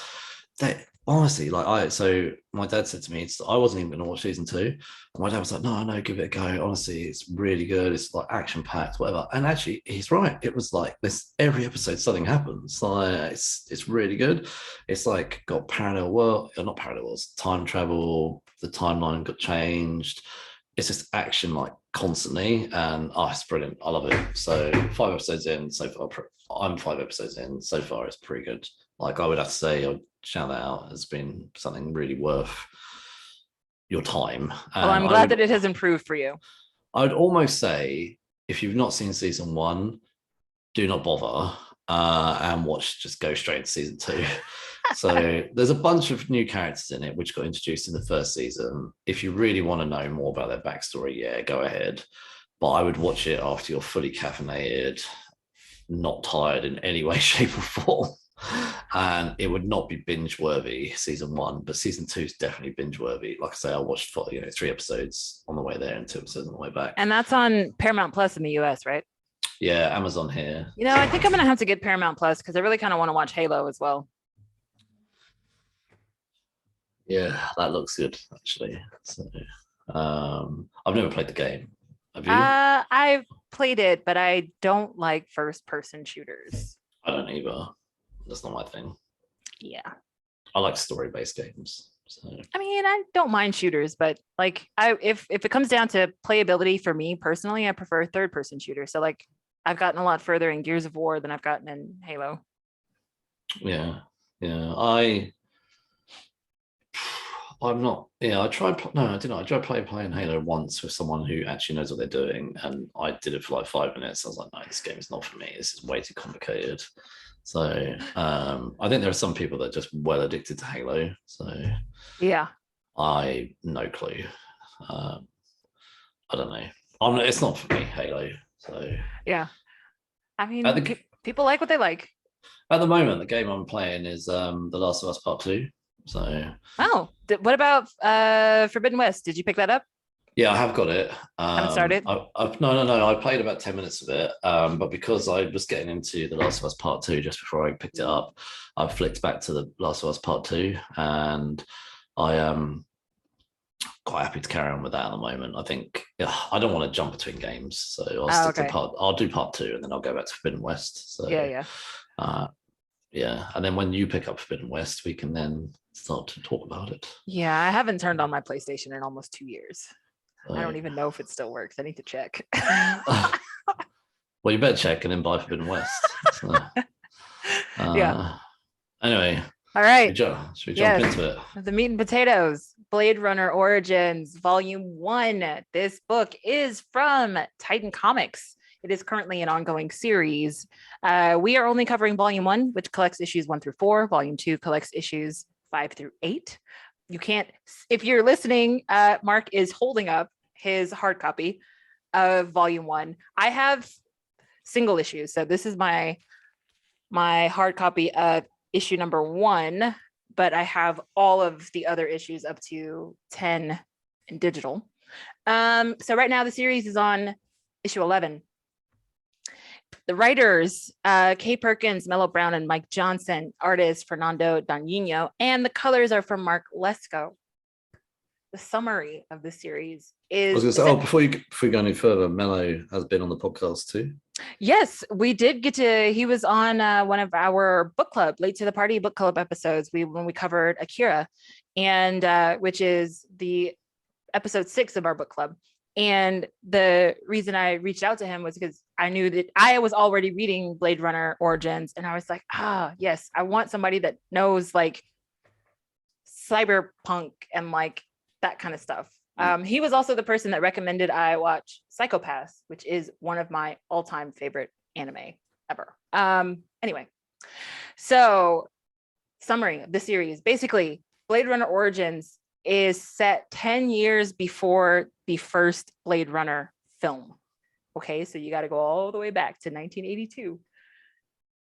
That honestly, like, so my dad said to me, I wasn't even going to watch season 2. And my dad was like, no, give it a go. Honestly, it's really good. It's like action packed, whatever. And actually, he's right. It was like this, every episode something happens. Like, it's really good. It's like got parallel world, not parallel worlds, time travel. The timeline got changed. It's just action like constantly, and it's brilliant. I love it. So 5 episodes in so far. I'm 5 episodes in so far. It's pretty good. Like, I would have to say, I'd shout that out as being something really worth your time. Well, I'm glad that it has improved for you. I would almost say, if you've not seen season 1, do not bother and just go straight into season 2. So there's a bunch of new characters in it which got introduced in the first season. If you really want to know more about their backstory, yeah, go ahead. but I would watch it after you're fully caffeinated, not tired in any way, shape, or form. And it would not be binge worthy season 1, but season 2 is definitely binge worthy. Like I say, I watched 3 episodes on the way there and 2 episodes on the way back. And that's on Paramount Plus in the US, right? Yeah, Amazon here. I think I'm gonna have to get Paramount Plus because I really kind of want to watch Halo as well. Yeah, that looks good actually. So I've never played the game. Have you? I've played it, but I don't like first-person shooters. I don't either. That's not my thing. Yeah. I like story-based games. So I mean, I don't mind shooters, but like if it comes down to playability for me personally, I prefer third-person shooters. So like I've gotten a lot further in Gears of War than I've gotten in Halo. Yeah. I'm not. Yeah, I tried. No, I didn't. I tried playing Halo once with someone who actually knows what they're doing, and I did it for like 5 minutes. I was like, no, this game is not for me. This is way too complicated. So I think there are some people that are just well addicted to Halo. So yeah, I no clue. I don't know. It's not for me, Halo. So yeah. I mean, people like what they like. At the moment, the game I'm playing is The Last of Us Part 2. So what about Forbidden West? Did you pick that up? Yeah, I have got it. Haven't started? No. I played about 10 minutes of it, but because I was getting into The Last of Us Part 2 just before I picked it up, I flicked back to The Last of Us Part 2, and I am quite happy to carry on with that at the moment. I think I don't want to jump between games, so I'll stick to I'll do Part 2, and then I'll go back to Forbidden West. So yeah. And then when you pick up Forbidden West, we can then start to talk about it. Yeah, I haven't turned on my PlayStation in almost 2 years. I don't even know if it still works. I need to check. Well, you better check and then buy Forbidden West. So, yeah. Anyway. All right. Should we jump into it? The meat and potatoes. Blade Runner Origins, Volume 1. This book is from Titan Comics. It is currently an ongoing series. We are only covering Volume 1, which collects issues 1 through 4. Volume 2 collects issues 5 through 8. You can't, if you're listening, Mark is holding up his hard copy of Volume 1. I have single issues. So this is my hard copy of issue number 1, but I have all of the other issues up to 10 in digital. So right now the series is on issue 11. The writers, Kay Perkins, Mello Brown, and Mike Johnson. Artist, Fernando Dañino. And the colors are from Mark Lesko. The summary of the series is... I was going to say, before you go any further, Mello has been on the podcast too. Yes, we did get to... He was on one of our book club, Late to the Party book club episodes when we covered Akira, and which is the episode 6 of our book club. And the reason I reached out to him was because I knew that I was already reading Blade Runner Origins, and I was like, yes, I want somebody that knows like cyberpunk and like that kind of stuff. He was also the person that recommended I watch Psychopaths, which is one of my all-time favorite anime ever. Anyway, so summary of the series. Basically, Blade Runner Origins is set 10 years before the first Blade Runner film. Okay, so you got to go all the way back to 1982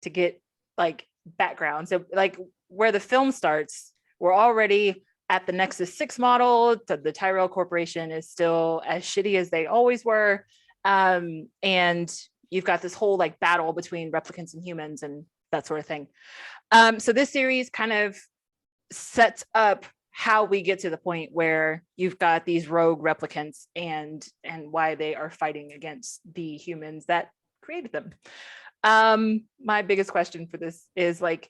to get like background. So like where the film starts, we're already at the Nexus 6 model. The Tyrell Corporation is still as shitty as they always were. And you've got this whole like battle between replicants and humans and that sort of thing. So this series kind of sets up how we get to the point where you've got these rogue replicants and why they are fighting against the humans that created them. My biggest question for this is like,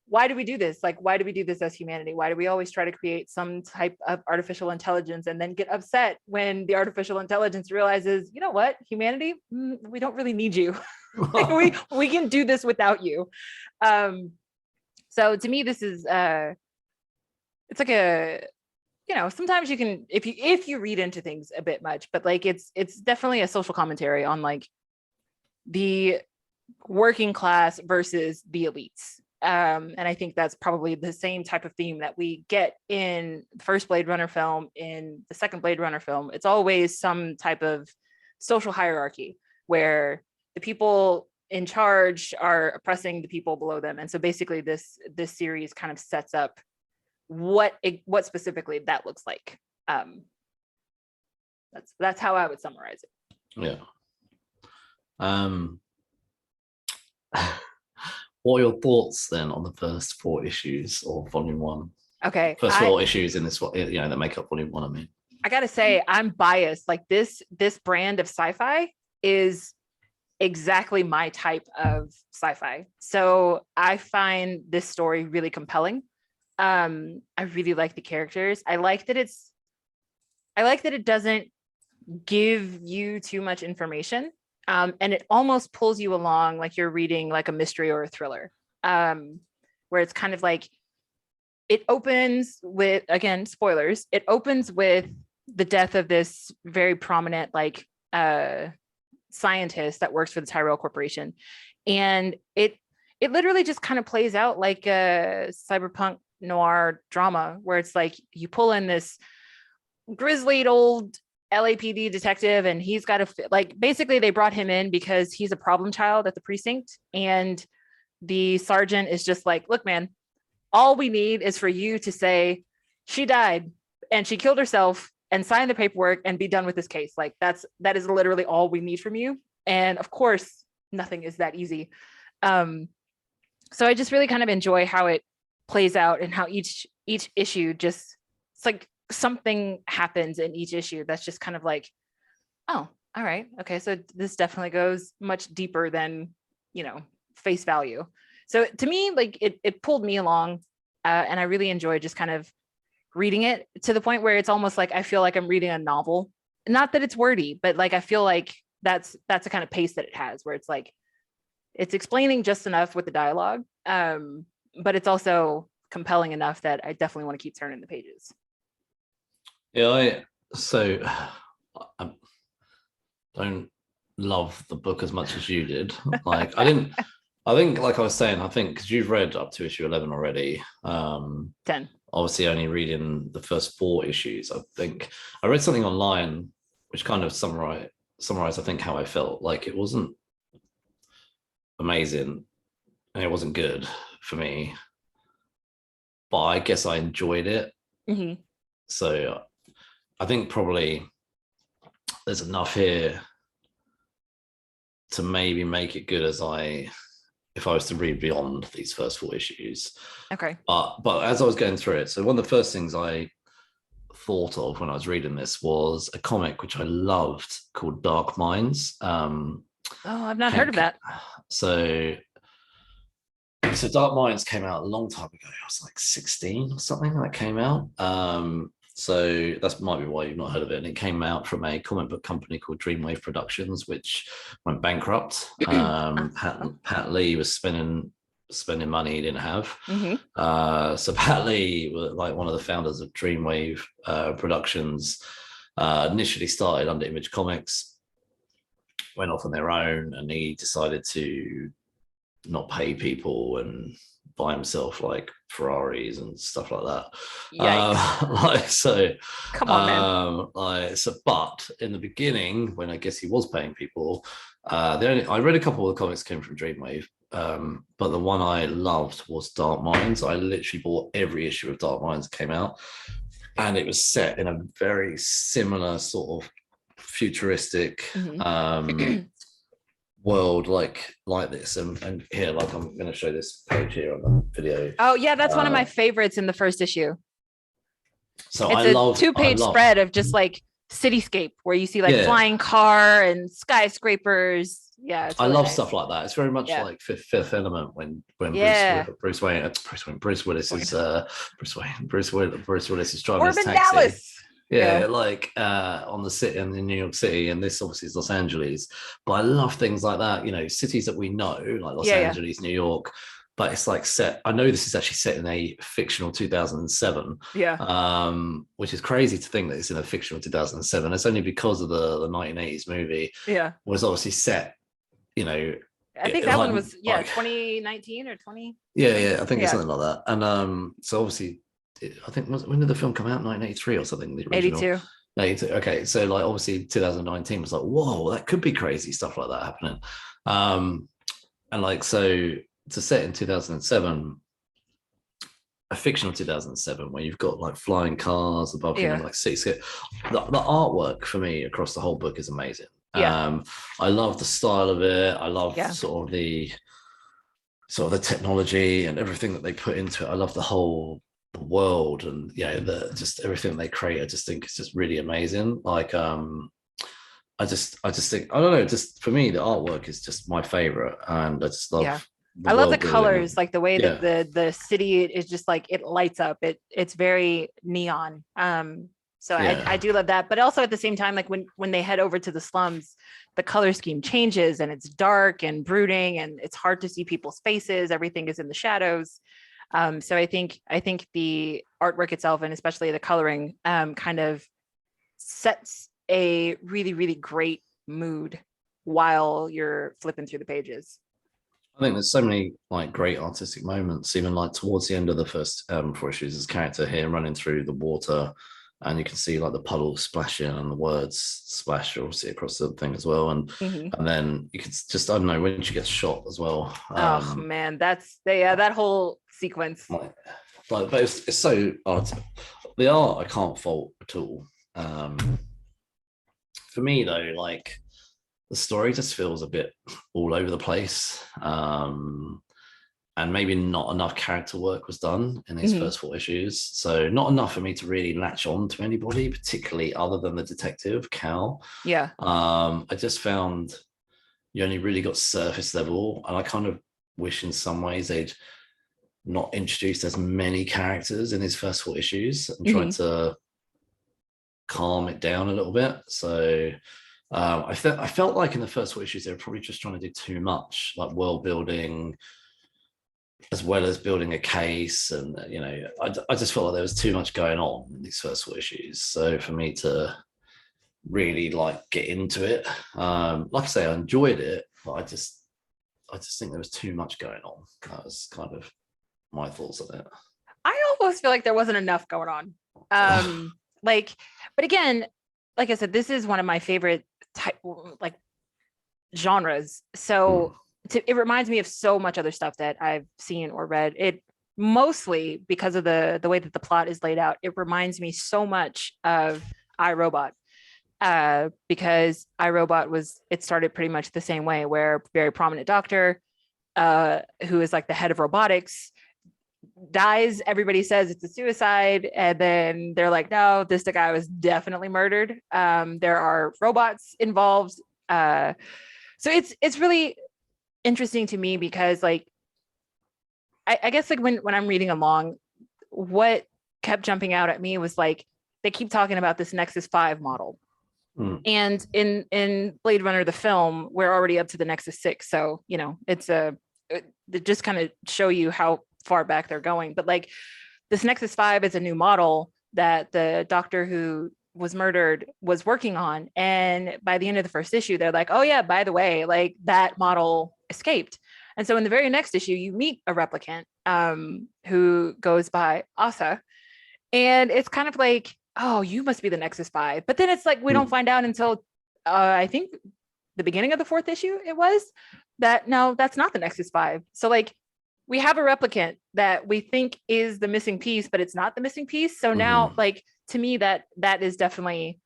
why do we do this? Like, why do we do this as humanity? Why do we always try to create some type of artificial intelligence and then get upset when the artificial intelligence realizes, you know what, humanity, we don't really need you. Like, we can do this without you. So to me, this is it's like a, you know, sometimes you can, if you read into things a bit much, but like it's definitely a social commentary on like the working class versus the elites. And I think that's probably the same type of theme that we get in the first Blade Runner film, in the second Blade Runner film. It's always some type of social hierarchy where the people in charge are oppressing the people below them. And so basically this series kind of sets up what specifically that looks like. That's how I would summarize it. Yeah. What are your thoughts then on the first 4 issues of volume 1? Okay. First 4 issues in this, that make up volume 1, I mean. I gotta say, I'm biased. Like this brand of sci-fi is exactly my type of sci-fi. So I find this story really compelling. I really like the characters. I like that it doesn't give you too much information. And it almost pulls you along like you're reading like a mystery or a thriller, where it's kind of like it opens with, again, spoilers, it opens with the death of this very prominent like scientist that works for the Tyrell Corporation. And it literally just kind of plays out like a cyberpunk noir drama where it's like you pull in this grizzled old LAPD detective and he's got to like, basically they brought him in because he's a problem child at the precinct, and the sergeant is just like, look man, all we need is for you to say she died and she killed herself and sign the paperwork and be done with this case. Like that is literally all we need from you. And of course nothing is that easy. So I just really kind of enjoy how it plays out and how each issue just, it's like something happens in each issue that's just kind of like, oh, all right, okay, so this definitely goes much deeper than face value. So to me, like it pulled me along, and I really enjoyed just kind of reading it to the point where it's almost like I feel like I'm reading a novel. Not that it's wordy, but like I feel like that's the kind of pace that it has, where it's like it's explaining just enough with the dialogue, but it's also compelling enough that I definitely want to keep turning the pages. Yeah, I don't love the book as much as you did. Like I think like I was saying, I think because you've read up to issue 11 already. 10. Obviously only reading the first 4 issues. I think I read something online which kind of summarized I think how I felt. Like it wasn't amazing and it wasn't good for me, but I guess I enjoyed it. Mm-hmm. So I think probably there's enough here to maybe make it good if I was to read beyond these first 4 issues. Okay. But as I was going through it, so one of the first things I thought of when I was reading this was a comic which I loved called Dark Minds. I've not heard of that. So Dark Minds came out a long time ago. I was like 16 or something when it came out. So that might be why you've not heard of it. And it came out from a comic book company called Dreamwave Productions, which went bankrupt. Pat Lee was spending money he didn't have. Mm-hmm. So Pat Lee, like one of the founders of Dreamwave Productions, initially started under Image Comics, went off on their own, and he decided to not pay people and buy himself like Ferraris and stuff like that. Yikes. Come on, man. But in the beginning, when I guess he was paying people, I read a couple of the comics came from Dreamwave, but the one I loved was Dark Minds. I literally bought every issue of Dark Minds that came out, and it was set in a very similar sort of futuristic world like this, and here, like, I'm going to show this page here on the video. Oh yeah, that's one of my favorites in the first issue. So it's a 2-page spread of just like cityscape where you see like flying car and skyscrapers. Yeah, I love stuff like that. It's very much like Fifth Element when Bruce Willis is driving his taxi. Dallas. Like on the city in New York City, and this obviously is Los Angeles. But I love things like that, cities that we know, like Los Angeles, New York, but it's like set. I know this is actually set in a fictional 2007. Which is crazy to think that it's in a fictional 2007. It's only because of the 1980s movie. Was obviously set. I think that one was 2019 or 20. I think it's something like that. And so obviously, I think when did the film come out? 1983 or something. The original. 82. Okay, so like obviously 2019 was like, whoa, that could be crazy stuff like that happening. And like, so to set in 2007, a fictional 2007 where you've got like flying cars, the volcano, like the artwork for me across the whole book is amazing. I love the style of it. I love sort of the technology and everything that they put into it. I love the world, and just everything they create. I just think it's just really amazing. Like I just think, I don't know, just for me the artwork is just my favorite, and I just love I love the colors, like the way that the city is just like, it lights up. It's very neon. So I do love that. But also at the same time, like when they head over to the slums, the color scheme changes and it's dark and brooding and it's hard to see people's faces. Everything is in the shadows. So I think the artwork itself, and especially the coloring, kind of sets a really, really great mood while you're flipping through the pages. I think there's so many like great artistic moments, even like towards the end of the first 4 issues. There's a character here running through the water, and you can see like the puddles splashing and the words splash obviously across the thing as well. And then you could just, I don't know, when she gets shot as well. Oh man, that's that whole sequence. But it's so art. The art I can't fault at all. For me though, like the story just feels a bit all over the place, and maybe not enough character work was done in these first 4 issues. So not enough for me to really latch on to anybody, particularly other than the detective Cal. I just found you only really got surface level, and I kind of wish in some ways they'd not introduced as many characters in these first 4 issues and tried to calm it down a little bit. So I felt like in the first 4 issues they were probably just trying to do too much, like world building as well as building a case, and I just felt like there was too much going on in these first 4 issues. So for me to really like get into it, like I say, I enjoyed it, but I just think there was too much going on. That was kind of my thoughts on it. I almost feel like there wasn't enough going on. But again, like I said, this is one of my favorite genres. So it reminds me of so much other stuff that I've seen or read. It mostly because of the way that the plot is laid out. It reminds me so much of iRobot, because iRobot it started pretty much the same way, where a very prominent doctor, who is like the head of robotics, dies. Everybody says it's a suicide, and then they're like, no, the guy was definitely murdered. There are robots involved. So it's really interesting to me, because like I guess like when I'm reading along, what kept jumping out at me was like, they keep talking about this Nexus 5 model. And in Blade Runner the film, we're already up to the Nexus 6, so it's just kind of show you how far back they're going. But like this Nexus 5 is a new model that the doctor who was murdered was working on, and by the end of the first issue they're like, oh yeah, by the way, like that model escaped. And so in the very next issue you meet a replicant who goes by Asa, and it's kind of like, oh, you must be the Nexus 5. But then it's like we don't find out until I think the beginning of the 4th issue it was, that no, that's not the Nexus 5. So like we have a replicant that we think is the missing piece, but it's not the missing piece. So now, like, to me, that is definitely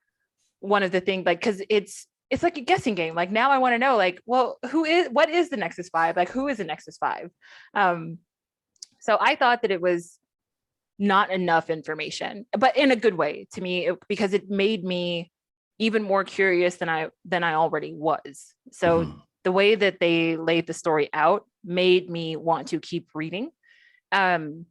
one of the things, like, because it's like a guessing game. Like now I want to know, like, well, what is the Nexus 5? Like, who is the Nexus 5? So I thought that it was not enough information, but in a good way to me, because it made me even more curious than I already was. So the way that they laid the story out made me want to keep reading. And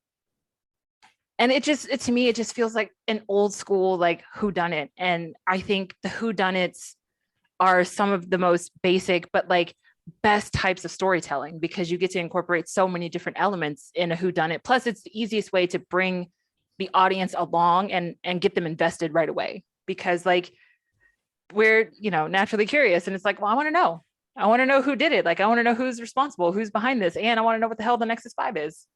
to me, it just feels like an old school, like whodunit. And I think the whodunits are some of the most basic, but like best types of storytelling, because you get to incorporate so many different elements in a whodunit. Plus it's the easiest way to bring the audience along and get them invested right away, because like we're, naturally curious, and it's like, well, I want to know who did it. Like, I want to know who's responsible, who's behind this. And I want to know what the hell the Nexus 5 is.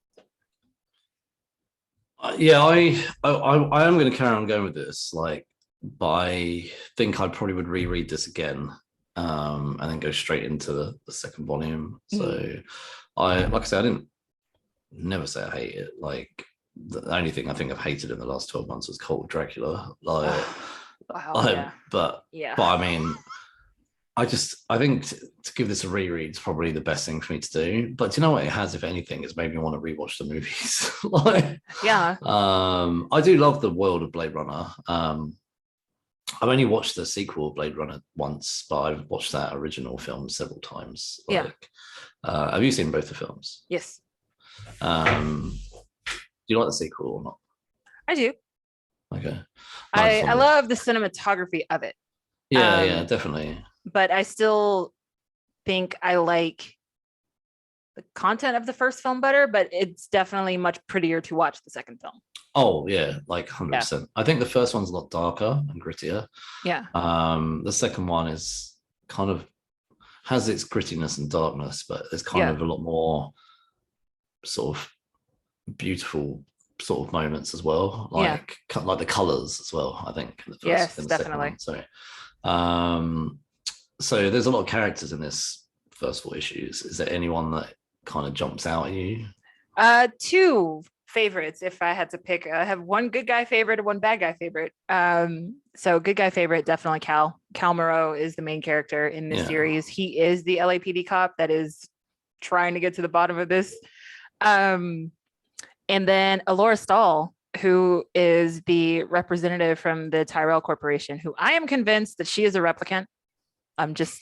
I am going to carry on going with this. Like, but I think I probably would reread this again, and then go straight into the second volume. So like I said, I didn't never say I hate it. Like the only thing I think I've hated in the last 12 months was Cult of Dracula. Like, but I mean, I think to give this a reread is probably the best thing for me to do. But do you know what it has, if anything, it's made me want to rewatch the movies. I do love the world of Blade Runner. I've only watched the sequel of Blade Runner once, but I've watched that original film several times. Have you seen both the films? Yes. Do you like the sequel or not? I do. Okay. I love the cinematography of it. Yeah, definitely. But I still think I like the content of the first film better, but it's definitely much prettier to watch the second film. Oh yeah, like 100%. Yeah. I think the first one's a lot darker and grittier. Yeah. The second one is kind of has its grittiness and darkness, but there's kind of a lot more sort of beautiful sort of moments as well, like the colors as well. I think in the first, in the definitely. Second one. So there's a lot of characters in this first 4 issues. Is there anyone that kind of jumps out at you? 2 favorites, if I had to pick. I have one good guy favorite and one bad guy favorite. So good guy favorite, definitely Cal. Cal Moreau is the main character in this series. He is the LAPD cop that is trying to get to the bottom of this. And then Alora Stahl, who is the representative from the Tyrell Corporation, who I am convinced that she is a replicant. I'm just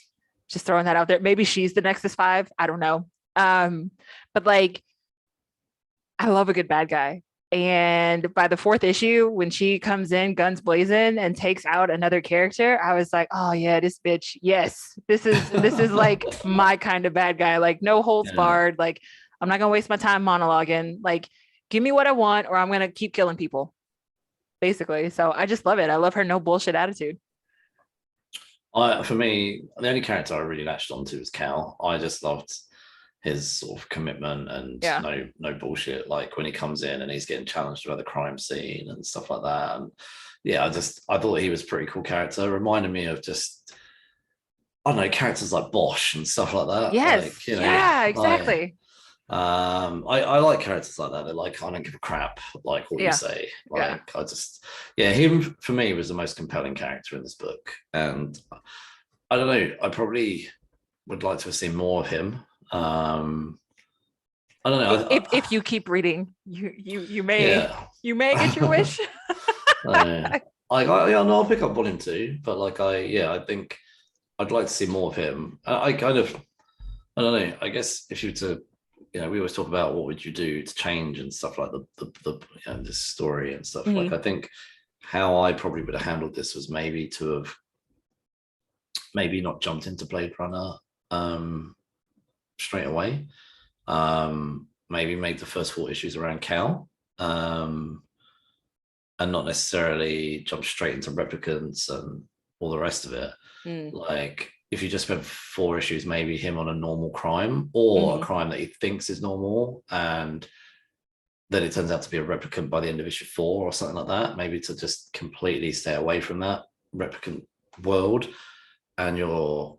throwing that out there. Maybe she's the Nexus 5. I don't know. But like, I love a good bad guy. And by the 4th issue, when she comes in guns blazing and takes out another character, I was like, oh yeah, this bitch. Yes, this is like my kind of bad guy. Like no holds barred. Like I'm not gonna waste my time monologuing. Like give me what I want, or I'm gonna keep killing people, basically. So I just love it. I love her no bullshit attitude. For me, the only character I really latched onto was Cal. I just loved his sort of commitment and no bullshit. Like when he comes in and he's getting challenged about the crime scene and stuff like that. And I thought he was a pretty cool character. It reminded me of just, I don't know, characters like Bosch and stuff like that. Yes. Like, you know, yeah, exactly. I like characters like that. They're like, I don't give a crap, like what you say. Like I just, him for me was the most compelling character in this book. And I don't know, I probably would like to have seen more of him. I don't know. If you keep reading, you may get your wish. I'll pick up volume 2, but like I think I'd like to see more of him. I don't know. I guess if you were to, we always talk about what would you do to change and stuff like the this story and stuff. Like I think how I probably would have handled this was maybe to have not jumped into Blade Runner straight away. Maybe made the first 4 issues around Cal, and not necessarily jump straight into replicants and all the rest of it. Like if you just spent 4 issues, maybe him on a normal crime or a crime that he thinks is normal, and then it turns out to be a replicant by the end of issue 4 or something like that. Maybe to just completely stay away from that replicant world, and you're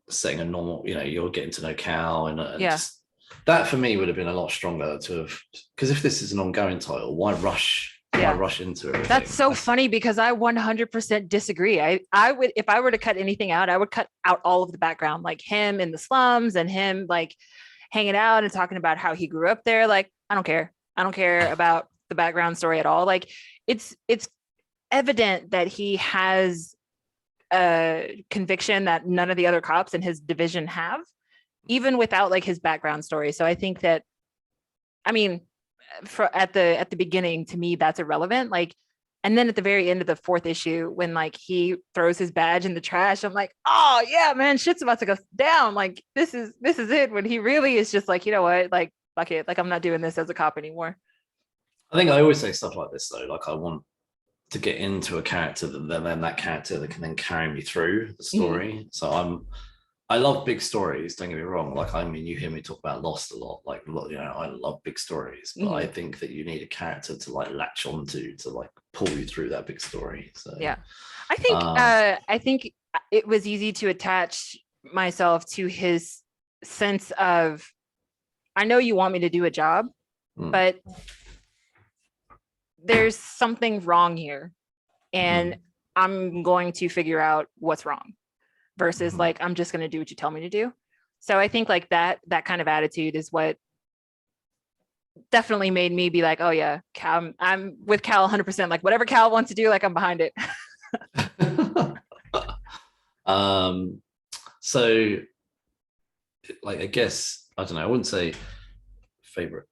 setting a normal, you're getting to know Cal, and just, that for me would have been a lot stronger to have, because if this is an ongoing title, why rush into it? That's so funny, because I 100% disagree. I would, if I were to cut anything out, I would cut out all of the background, like him in the slums and him like hanging out and talking about how he grew up there. Like I don't care about the background story at all. Like it's evident that he has a conviction that none of the other cops in his division have, even without like his background story. So I think that, I mean, at the beginning, to me, that's irrelevant. Like, and then at the very end of the 4th issue, when like he throws his badge in the trash, I'm like, oh yeah, man, shit's about to go down. Like this is it. When he really is just like, you know what, like fuck it, like I'm not doing this as a cop anymore. I think I always say stuff like this though. Like I want to get into a character that character that can then carry me through the story. So I love big stories, don't get me wrong. Like, I mean, you hear me talk about Lost a lot. Like, I love big stories, but I think that you need a character to like latch onto to like pull you through that big story. So yeah, I think it was easy to attach myself to his sense of, I know you want me to do a job, but there's something wrong here, and I'm going to figure out what's wrong, versus like, I'm just going to do what you tell me to do. So I think like that kind of attitude is what definitely made me be like, oh yeah, Cal, I'm with Cal 100%. Like whatever Cal wants to do, like I'm behind it. So like, I guess, I don't know, I wouldn't say favorite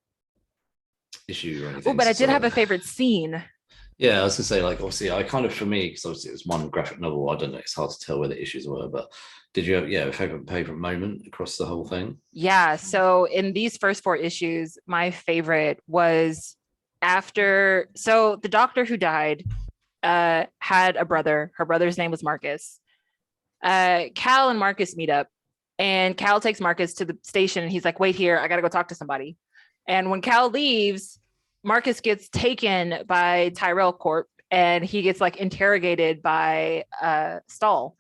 issue or anything. Oh, but I did have a favorite scene. Yeah, I was gonna say, like, obviously I kind of, for me, because obviously it was one graphic novel, I don't know, it's hard to tell where the issues were, but did you have a favorite moment across the whole thing? Yeah, so in these first 4 issues, my favorite was after, so the doctor who died had a brother. Her brother's name was Marcus. Cal and Marcus meet up, and Cal takes Marcus to the station, and he's like, wait here, I gotta go talk to somebody. And when Cal leaves, Marcus gets taken by Tyrell Corp, and he gets like interrogated by Stahl.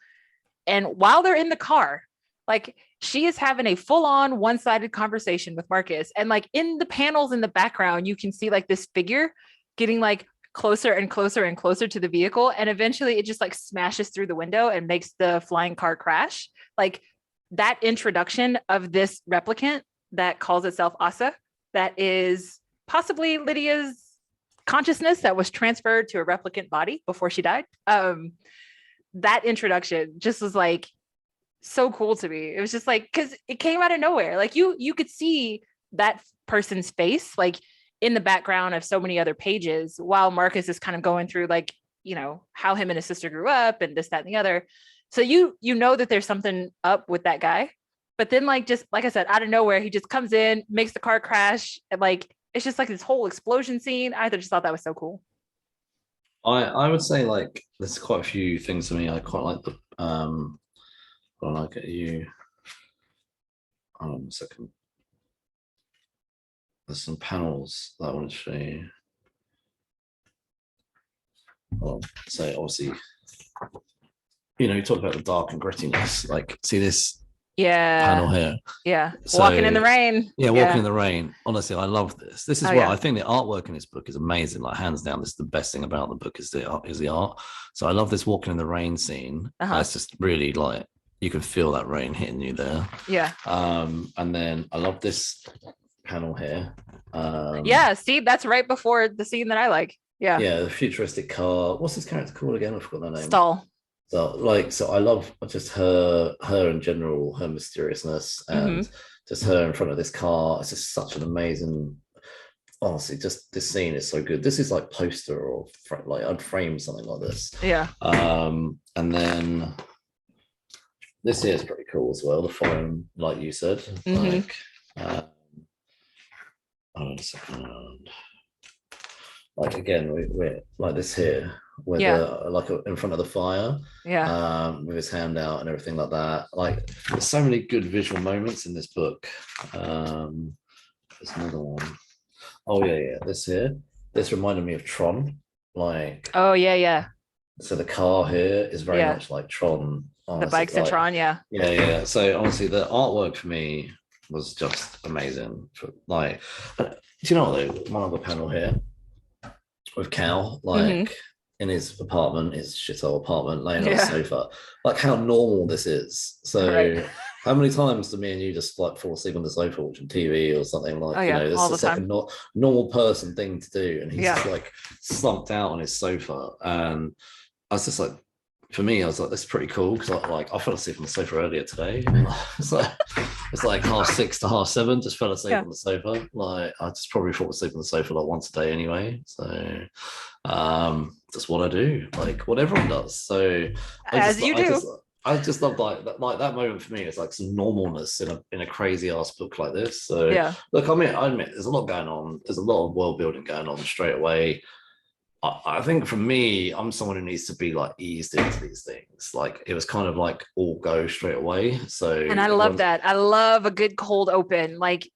And while they're in the car, like she is having a full-on one-sided conversation with Marcus. And like in the panels in the background, you can see like this figure getting like closer and closer and closer to the vehicle. And eventually it just like smashes through the window and makes the flying car crash. Like that introduction of this replicant that calls itself Asa, that is possibly Lydia's consciousness that was transferred to a replicant body before she died. That introduction just was like so cool to me. It was just like, because it came out of nowhere. Like you could see that person's face like in the background of so many other pages, while Marcus is kind of going through like, you know, how him and his sister grew up and this, that, and the other. So you know that there's something up with that guy. But then like, just like I said, out of nowhere, he just comes in, makes the car crash, and like it's just like this whole explosion scene. I just thought that was so cool. I would say like there's quite a few things for me. I quite like the hold on, I'll get you. Hold on a second. There's some panels that I want to show you. Well, so obviously, you know, you talk about the dark and grittiness. Like, see this panel here? Yeah. So, walking in the rain. Yeah, walking in the rain. Honestly, I love this. This is I think the artwork in this book is amazing. Like, hands down, this is the best thing about the book is the art. So I love this walking in the rain scene. It's just really like you can feel that rain hitting you there. Yeah. And then I love this panel here. Yeah, see, that's right before the scene that I like. Yeah. Yeah, the futuristic car. What's this character called again? I forgot their name. Stahl. So I love just her in general, her mysteriousness, and just her in front of this car. It's just such an amazing, honestly, just this scene is so good. This is like poster or like I'd frame something like this. Yeah. And then this here is pretty cool as well. The phone, like you said, like hold on a second. Like again, we're like this here, with like in front of the fire, with his hand out and everything like that. Like there's so many good visual moments in this book. There's another one. Oh yeah, this here. This reminded me of Tron. Like yeah. So the car here is very much like Tron. Honestly. The bikes in Tron, yeah. So honestly, the artwork for me was just amazing. Like, do you know what though? One other panel here with Cal, like in his apartment, his shithole apartment, laying on a sofa. Like how normal this is. So how many times do me and you just like fall asleep on the sofa watching TV or something? Like, you know, this is like a normal person thing to do. And he's just like slumped out on his sofa. And I was just like, for me, I was like, this is pretty cool because I fell asleep on the sofa earlier today. It's like 6:30 to 7:30. Just fell asleep on the sofa. Like I just probably fall asleep on the sofa like once a day anyway. So that's what I do. Like what everyone does. So I just love like that moment for me. It's like some normalness in a crazy ass book like this. So look, I admit there's a lot going on. There's a lot of world building going on straight away. I think for me, I'm someone who needs to be like eased into these things. Like it was kind of like all go straight away. So and I love that. I love a good cold open. Like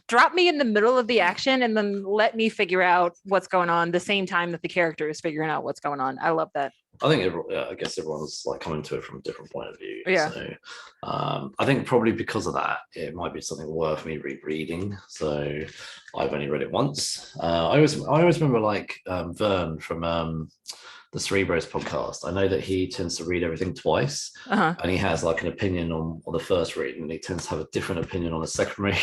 drop me in the middle of the action and then let me figure out what's going on the same time that the character is figuring out what's going on. I love that. I think I guess everyone's like coming to it from a different point of view. Yeah. So I think probably because of that, it might be something worth me rereading. So I've only read it once. I always remember like Vern from the Cerebros podcast. I know that he tends to read everything twice, and he has like an opinion on the first read, and he tends to have a different opinion on the second read.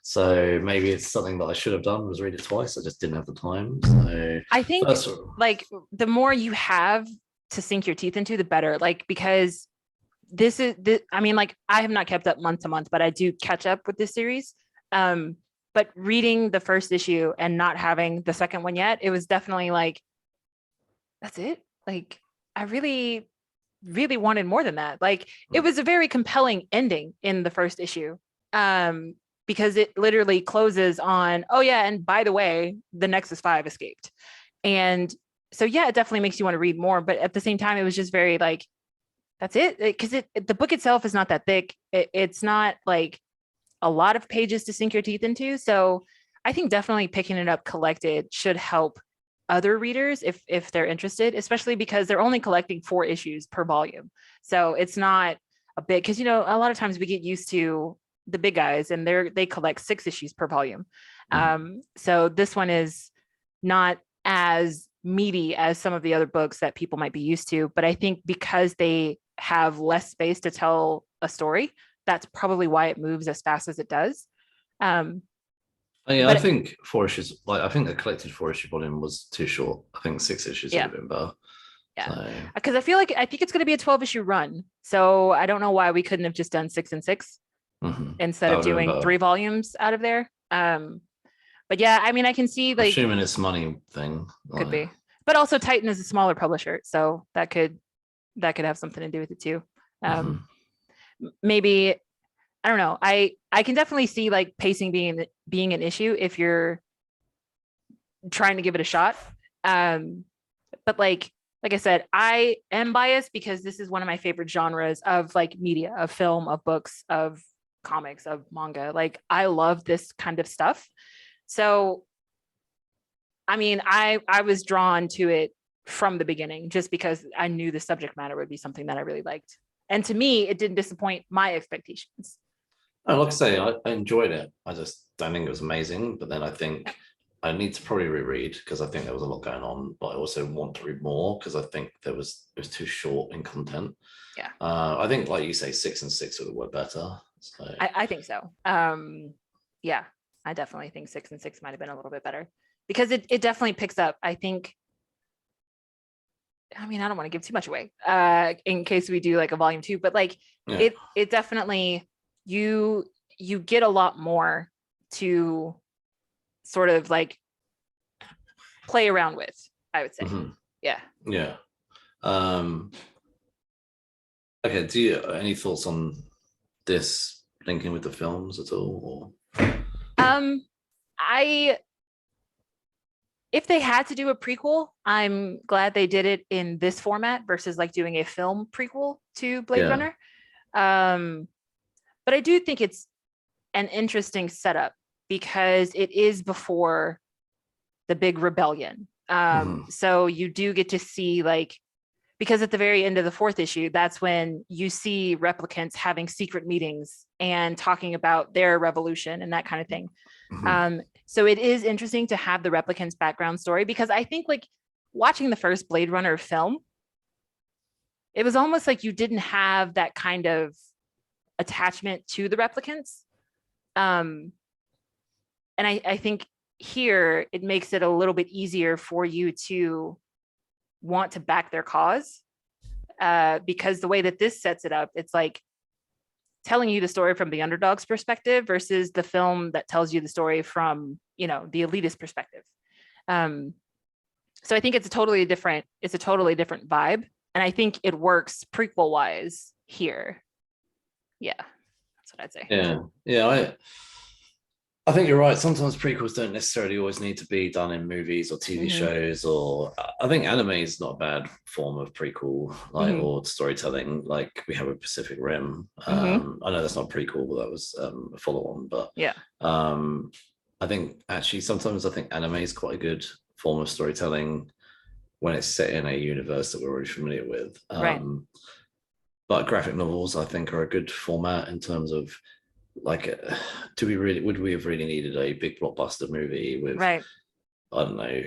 So maybe it's something that I should have done, was read it twice. I just didn't have the time. So I think like the more you have to sink your teeth into, the better. Like, because I mean, like, I have not kept up month to month, but I do catch up with this series. But reading the first issue and not having the second one yet, it was definitely like, that's it. Like, I really, really wanted more than that. Like, it was a very compelling ending in the first issue. Because it literally closes on, oh yeah, and by the way, the Nexus 5 escaped. And so yeah, it definitely makes you want to read more, but at the same time, it was just very like, that's it. Because the book itself is not that thick. It's not like a lot of pages to sink your teeth into. So I think definitely picking it up collected should help other readers if they're interested, especially because they're only collecting 4 issues per volume. So it's not a big, because, you know, a lot of times we get used to the big guys and they collect 6 issues per volume. So this one is not as meaty as some of the other books that people might be used to, but I think because they have less space to tell a story, that's probably why it moves as fast as it does. Yeah, I think 4 issues, like I think the collected 4 issue volume was too short. I think 6 issues would have been better. Yeah, because I think it's going to be a 12 issue run, so I don't know why we couldn't have just done 6 and 6 instead of doing 3 volumes out of there. But yeah, I mean, I can see, like, assuming it's money thing, could be, but also Titan is a smaller publisher, so that could have something to do with it too. Maybe, I don't know. I can definitely see like pacing being an issue if you're trying to give it a shot. But like I said, I am biased because this is one of my favorite genres of like media, of film, of books, of comics, of manga. Like, I love this kind of stuff. So, I mean, I was drawn to it from the beginning just because I knew the subject matter would be something that I really liked. And to me, it didn't disappoint my expectations. Like I say, I enjoyed it. I just don't think it was amazing. But then I think I need to probably reread because I think there was a lot going on. But I also want to read more because I think it was too short in content. Yeah. I think, like you say, 6 and 6 would have worked better. So. I think so. Yeah, I definitely think 6 and 6 might have been a little bit better because it definitely picks up. I think. I mean, I don't want to give too much away in case we do like a volume 2, but like it definitely, you get a lot more to sort of like play around with, I would say. Yeah. Okay, do you any thoughts on this linking with the films at all, or? If they had to do a prequel, I'm glad they did it in this format versus like doing a film prequel to Blade Runner. But I do think it's an interesting setup because it is before the big rebellion. So you do get to see, like, because at the very end of the 4th issue, that's when you see replicants having secret meetings and talking about their revolution and that kind of thing. So it is interesting to have the replicants' background story because I think, like, watching the first Blade Runner film, it was almost like you didn't have that kind of attachment to the replicants. And I think here it makes it a little bit easier for you to want to back their cause because the way that this sets it up, it's like telling you the story from the underdog's perspective versus the film that tells you the story from, you know, the elitist perspective. So I think it's a totally different vibe. And I think it works prequel wise here. Yeah, that's what I'd say. Yeah. I think you're right. Sometimes prequels don't necessarily always need to be done in movies or TV shows, or I think anime is not a bad form of prequel, like or storytelling. Like we have a Pacific Rim. I know that's not prequel, but that was a follow-on. But I think actually sometimes I think anime is quite a good form of storytelling when it's set in a universe that we're already familiar with. Right. But graphic novels, I think, are a good format in terms of like, would we have really needed a big blockbuster movie with, right. I don't know,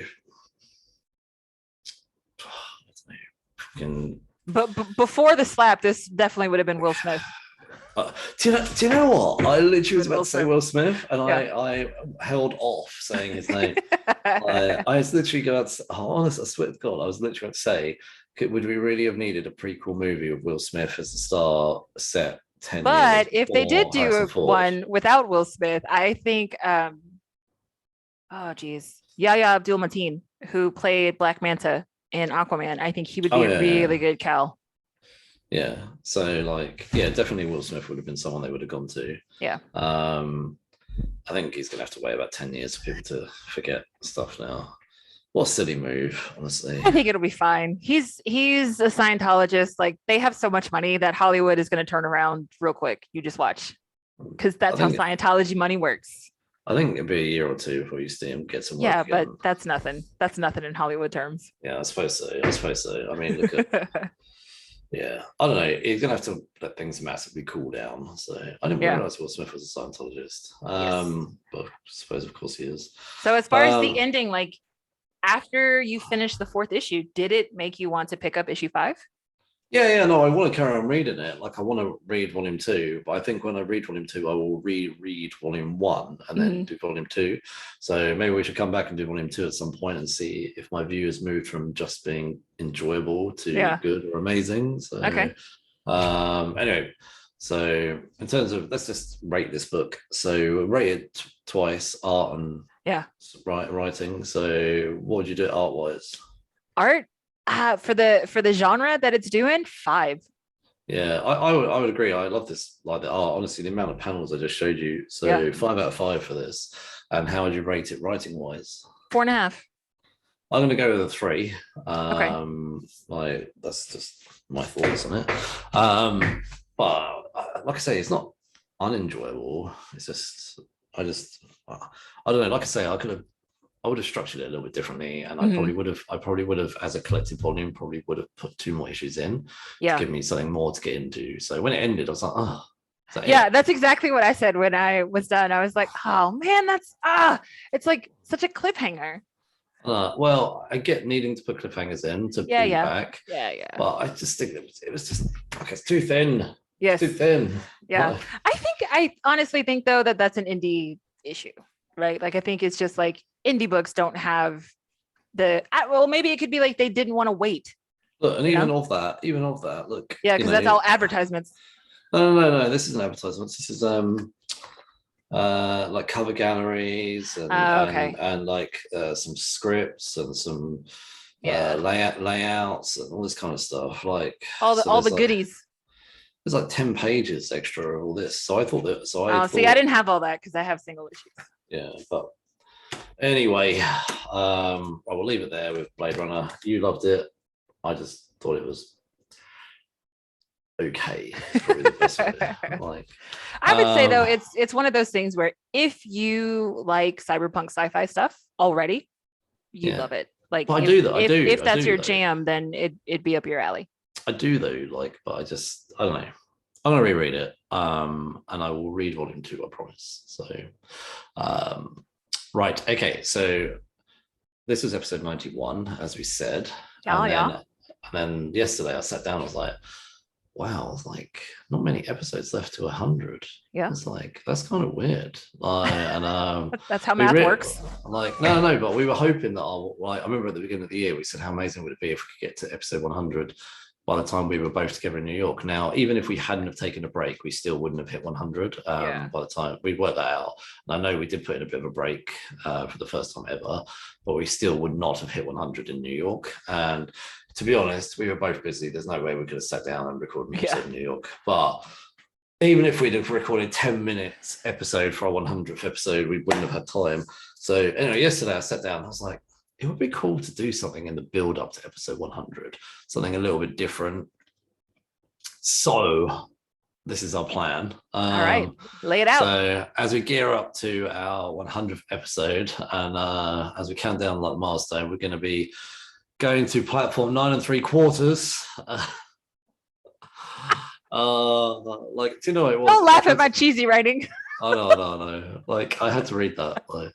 But before the slap, this definitely would have been Will Smith. Do you know what? I literally was about Will to say Will Smith, and Yeah. I held off saying his name. I was literally going to, honest, I swear to God, I was literally going to say, would we really have needed a prequel movie with Will Smith as the star set 10 years But if they before did do Harrison Ford? one without Will Smith, I think, oh geez, Yahya Abdul-Mateen, who played Black Manta in Aquaman, I think he would be a really good Cal. Yeah. So like, yeah, definitely Will Smith would have been someone they would have gone to. Yeah. I think he's gonna have to wait about 10 years for people to forget stuff now. What a silly move, honestly. I think it'll be fine. He's a Scientologist. Like, they have so much money that Hollywood is going to turn around real quick. You just watch, because that's how Scientology money works. I think it'd be a year or two before you see him get some work. Yeah, again. but that's nothing. That's nothing in Hollywood terms. Yeah, I suppose so. I mean, look at yeah, I don't know. He's gonna have to let things massively cool down. So I didn't realize Will Smith was a Scientologist. But I suppose, of course, he is. So as far as the ending, like, after you finish the 4th issue, did it make you want to pick up issue 5? Yeah, no, I want to carry on reading it. Like, I want to read volume 2, but I think when I read volume 2, I will reread volume 1 and then do volume 2. So maybe we should come back and do volume 2 at some point and see if my view has moved from just being enjoyable to good or amazing. So anyway, so in terms of, let's just rate this book. So rated twice, art and writing. So what would you do art wise? Art, for the genre that it's doing, 5. Yeah, I would agree. I love this, like the art. Honestly, the amount of panels I just showed you. So 5 out of 5 for this. And how would you rate it writing wise? 4.5. I'm going to go with a 3. Okay. Like, that's just my thoughts on it. But like I say, it's not unenjoyable. It's just I don't know. Like I say, I would have structured it a little bit differently, and I probably would have, as a collective volume, probably would have put 2 more issues in to give me something more to get into. So when it ended, I was like, oh. That's exactly what I said when I was done. I was like, oh man, that's it's like such a cliffhanger. Well, I get needing to put cliffhangers in to bring back. Yeah. But I just think it was just it's too thin. Yes. Too thin. Yeah. I honestly think though that that's an indie issue, right? Like, I think it's just like indie books don't have maybe it could be like they didn't want to wait. Look, and even of that, look. Yeah, because that's all advertisements. No, this isn't advertisements. This is like cover galleries and like some scripts and some layouts and all this kind of stuff. Like all the goodies. There's like 10 pages extra of all this. So I thought that. I didn't have all that because I have single issues. Yeah, but anyway, I will leave it there with Blade Runner. You loved it. I just thought it was okay. Probably the best way. Like, I would say though, it's one of those things where if you like cyberpunk sci-fi stuff already, you love it. Like, I do though. If that's your jam, then it'd be up your alley. I do though, like, but I don't know. I'm gonna reread it. And I will read volume 2, I promise. So right, okay. So this was episode 91, as we said. And then yesterday I sat down, I was like, wow, like not many episodes left to 100. Yeah. It's like, that's kind of weird. And that's how math works. Like, no, but we were hoping that I remember at the beginning of the year, we said how amazing would it be if we could get to episode 100 by the time we were both together in New York. Now, even if we hadn't have taken a break, we still wouldn't have hit 100 by the time we'd worked that out. And I know we did put in a bit of a break for the first time ever, but we still would not have hit 100 in New York. And to be honest, we were both busy. There's no way we could have sat down and recorded an episode in New York. But even if we'd have recorded 10 minutes episode for our 100th episode, we wouldn't have had time. So anyway, yesterday I sat down, I was like, it would be cool to do something in the build up to episode 100, something a little bit different. So this is our plan. All right, lay it out. So as we gear up to our 100th episode and as we count down like milestone, we're going to be going to platform 9 3/4. Like, do you know what it was? Don't laugh at my cheesy writing. Oh no. Like, I had to read that. Like,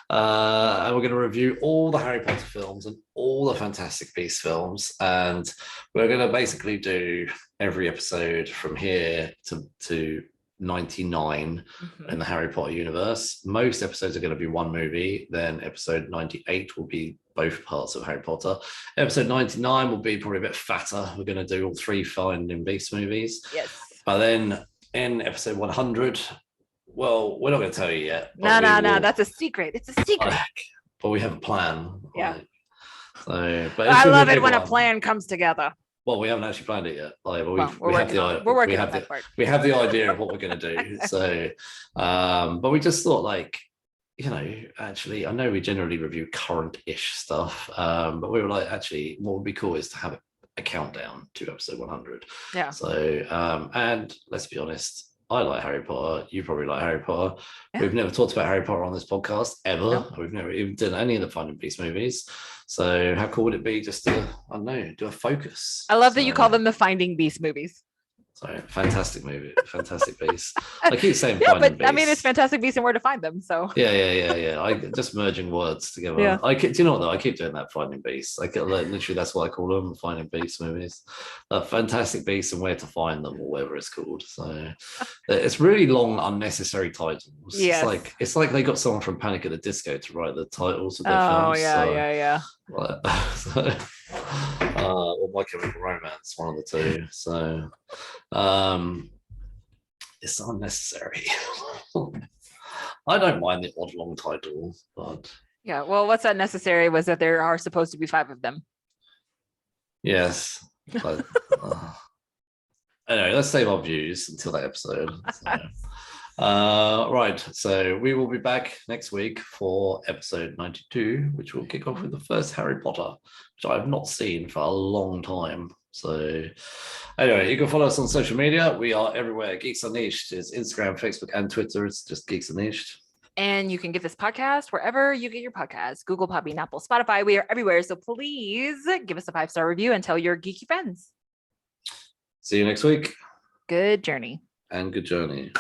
and we're going to review all the Harry Potter films and all the Fantastic Beasts films, and we're going to basically do every episode from here to 99 in the Harry Potter universe. Most episodes are going to be one movie. Then episode 98 will be both parts of Harry Potter. Episode 99 will be probably a bit fatter. We're going to do all 3 Finding Beast movies. Yes. But then in episode 100, well, we're not going to tell you yet. No, that's a secret. It's a secret. But we have a plan. Yeah. Like, so, but I love it when a plan comes together. Well, we haven't actually planned it yet. Like, we're working on that part. We have the idea of what we're going to do. So, but we just thought, like, you know, actually, I know we generally review current-ish stuff, but we were like, actually, what would be cool is to have a countdown to episode 100. Yeah. So, and let's be honest, I like Harry Potter. You probably like Harry Potter. Yeah. We've never talked about Harry Potter on this podcast ever. No. We've never even done any of the Finding Beast movies. So how cool would it be just to, I don't know, do a focus? I love that you call them the Finding Beast movies. So fantastic movie, Fantastic Beasts. I keep saying yeah, Finding but Beasts. I mean, it's Fantastic Beasts and where to find them. So yeah. I just merging words together. Yeah. Do you know what though? I keep doing that Finding Beasts. Like, literally, that's what I call them, Finding Beasts movies. Fantastic Beasts and Where to Find Them, or whatever it's called. So it's really long, unnecessary titles. Yes. It's like they got someone from Panic at the Disco to write the titles of their oh films. yeah. Or My Chemical Romance, one of the two. So it's unnecessary. I don't mind the odd long title, but yeah. Well, what's unnecessary was that there are supposed to be 5 of them. yes. But, anyway, let's save our views until that episode. So. Right, so we will be back next week for episode 92, which will kick off with the first Harry Potter, which I have not seen for a long time. So anyway, you can follow us on social media. We are everywhere. Geeks Unleashed is Instagram, Facebook, and Twitter. It's just Geeks Unleashed. And you can get this podcast wherever you get your podcasts: Google, Podbean, Apple, Spotify. We are everywhere. So please give us a 5-star review and tell your geeky friends. See you next week. Good journey. And good journey.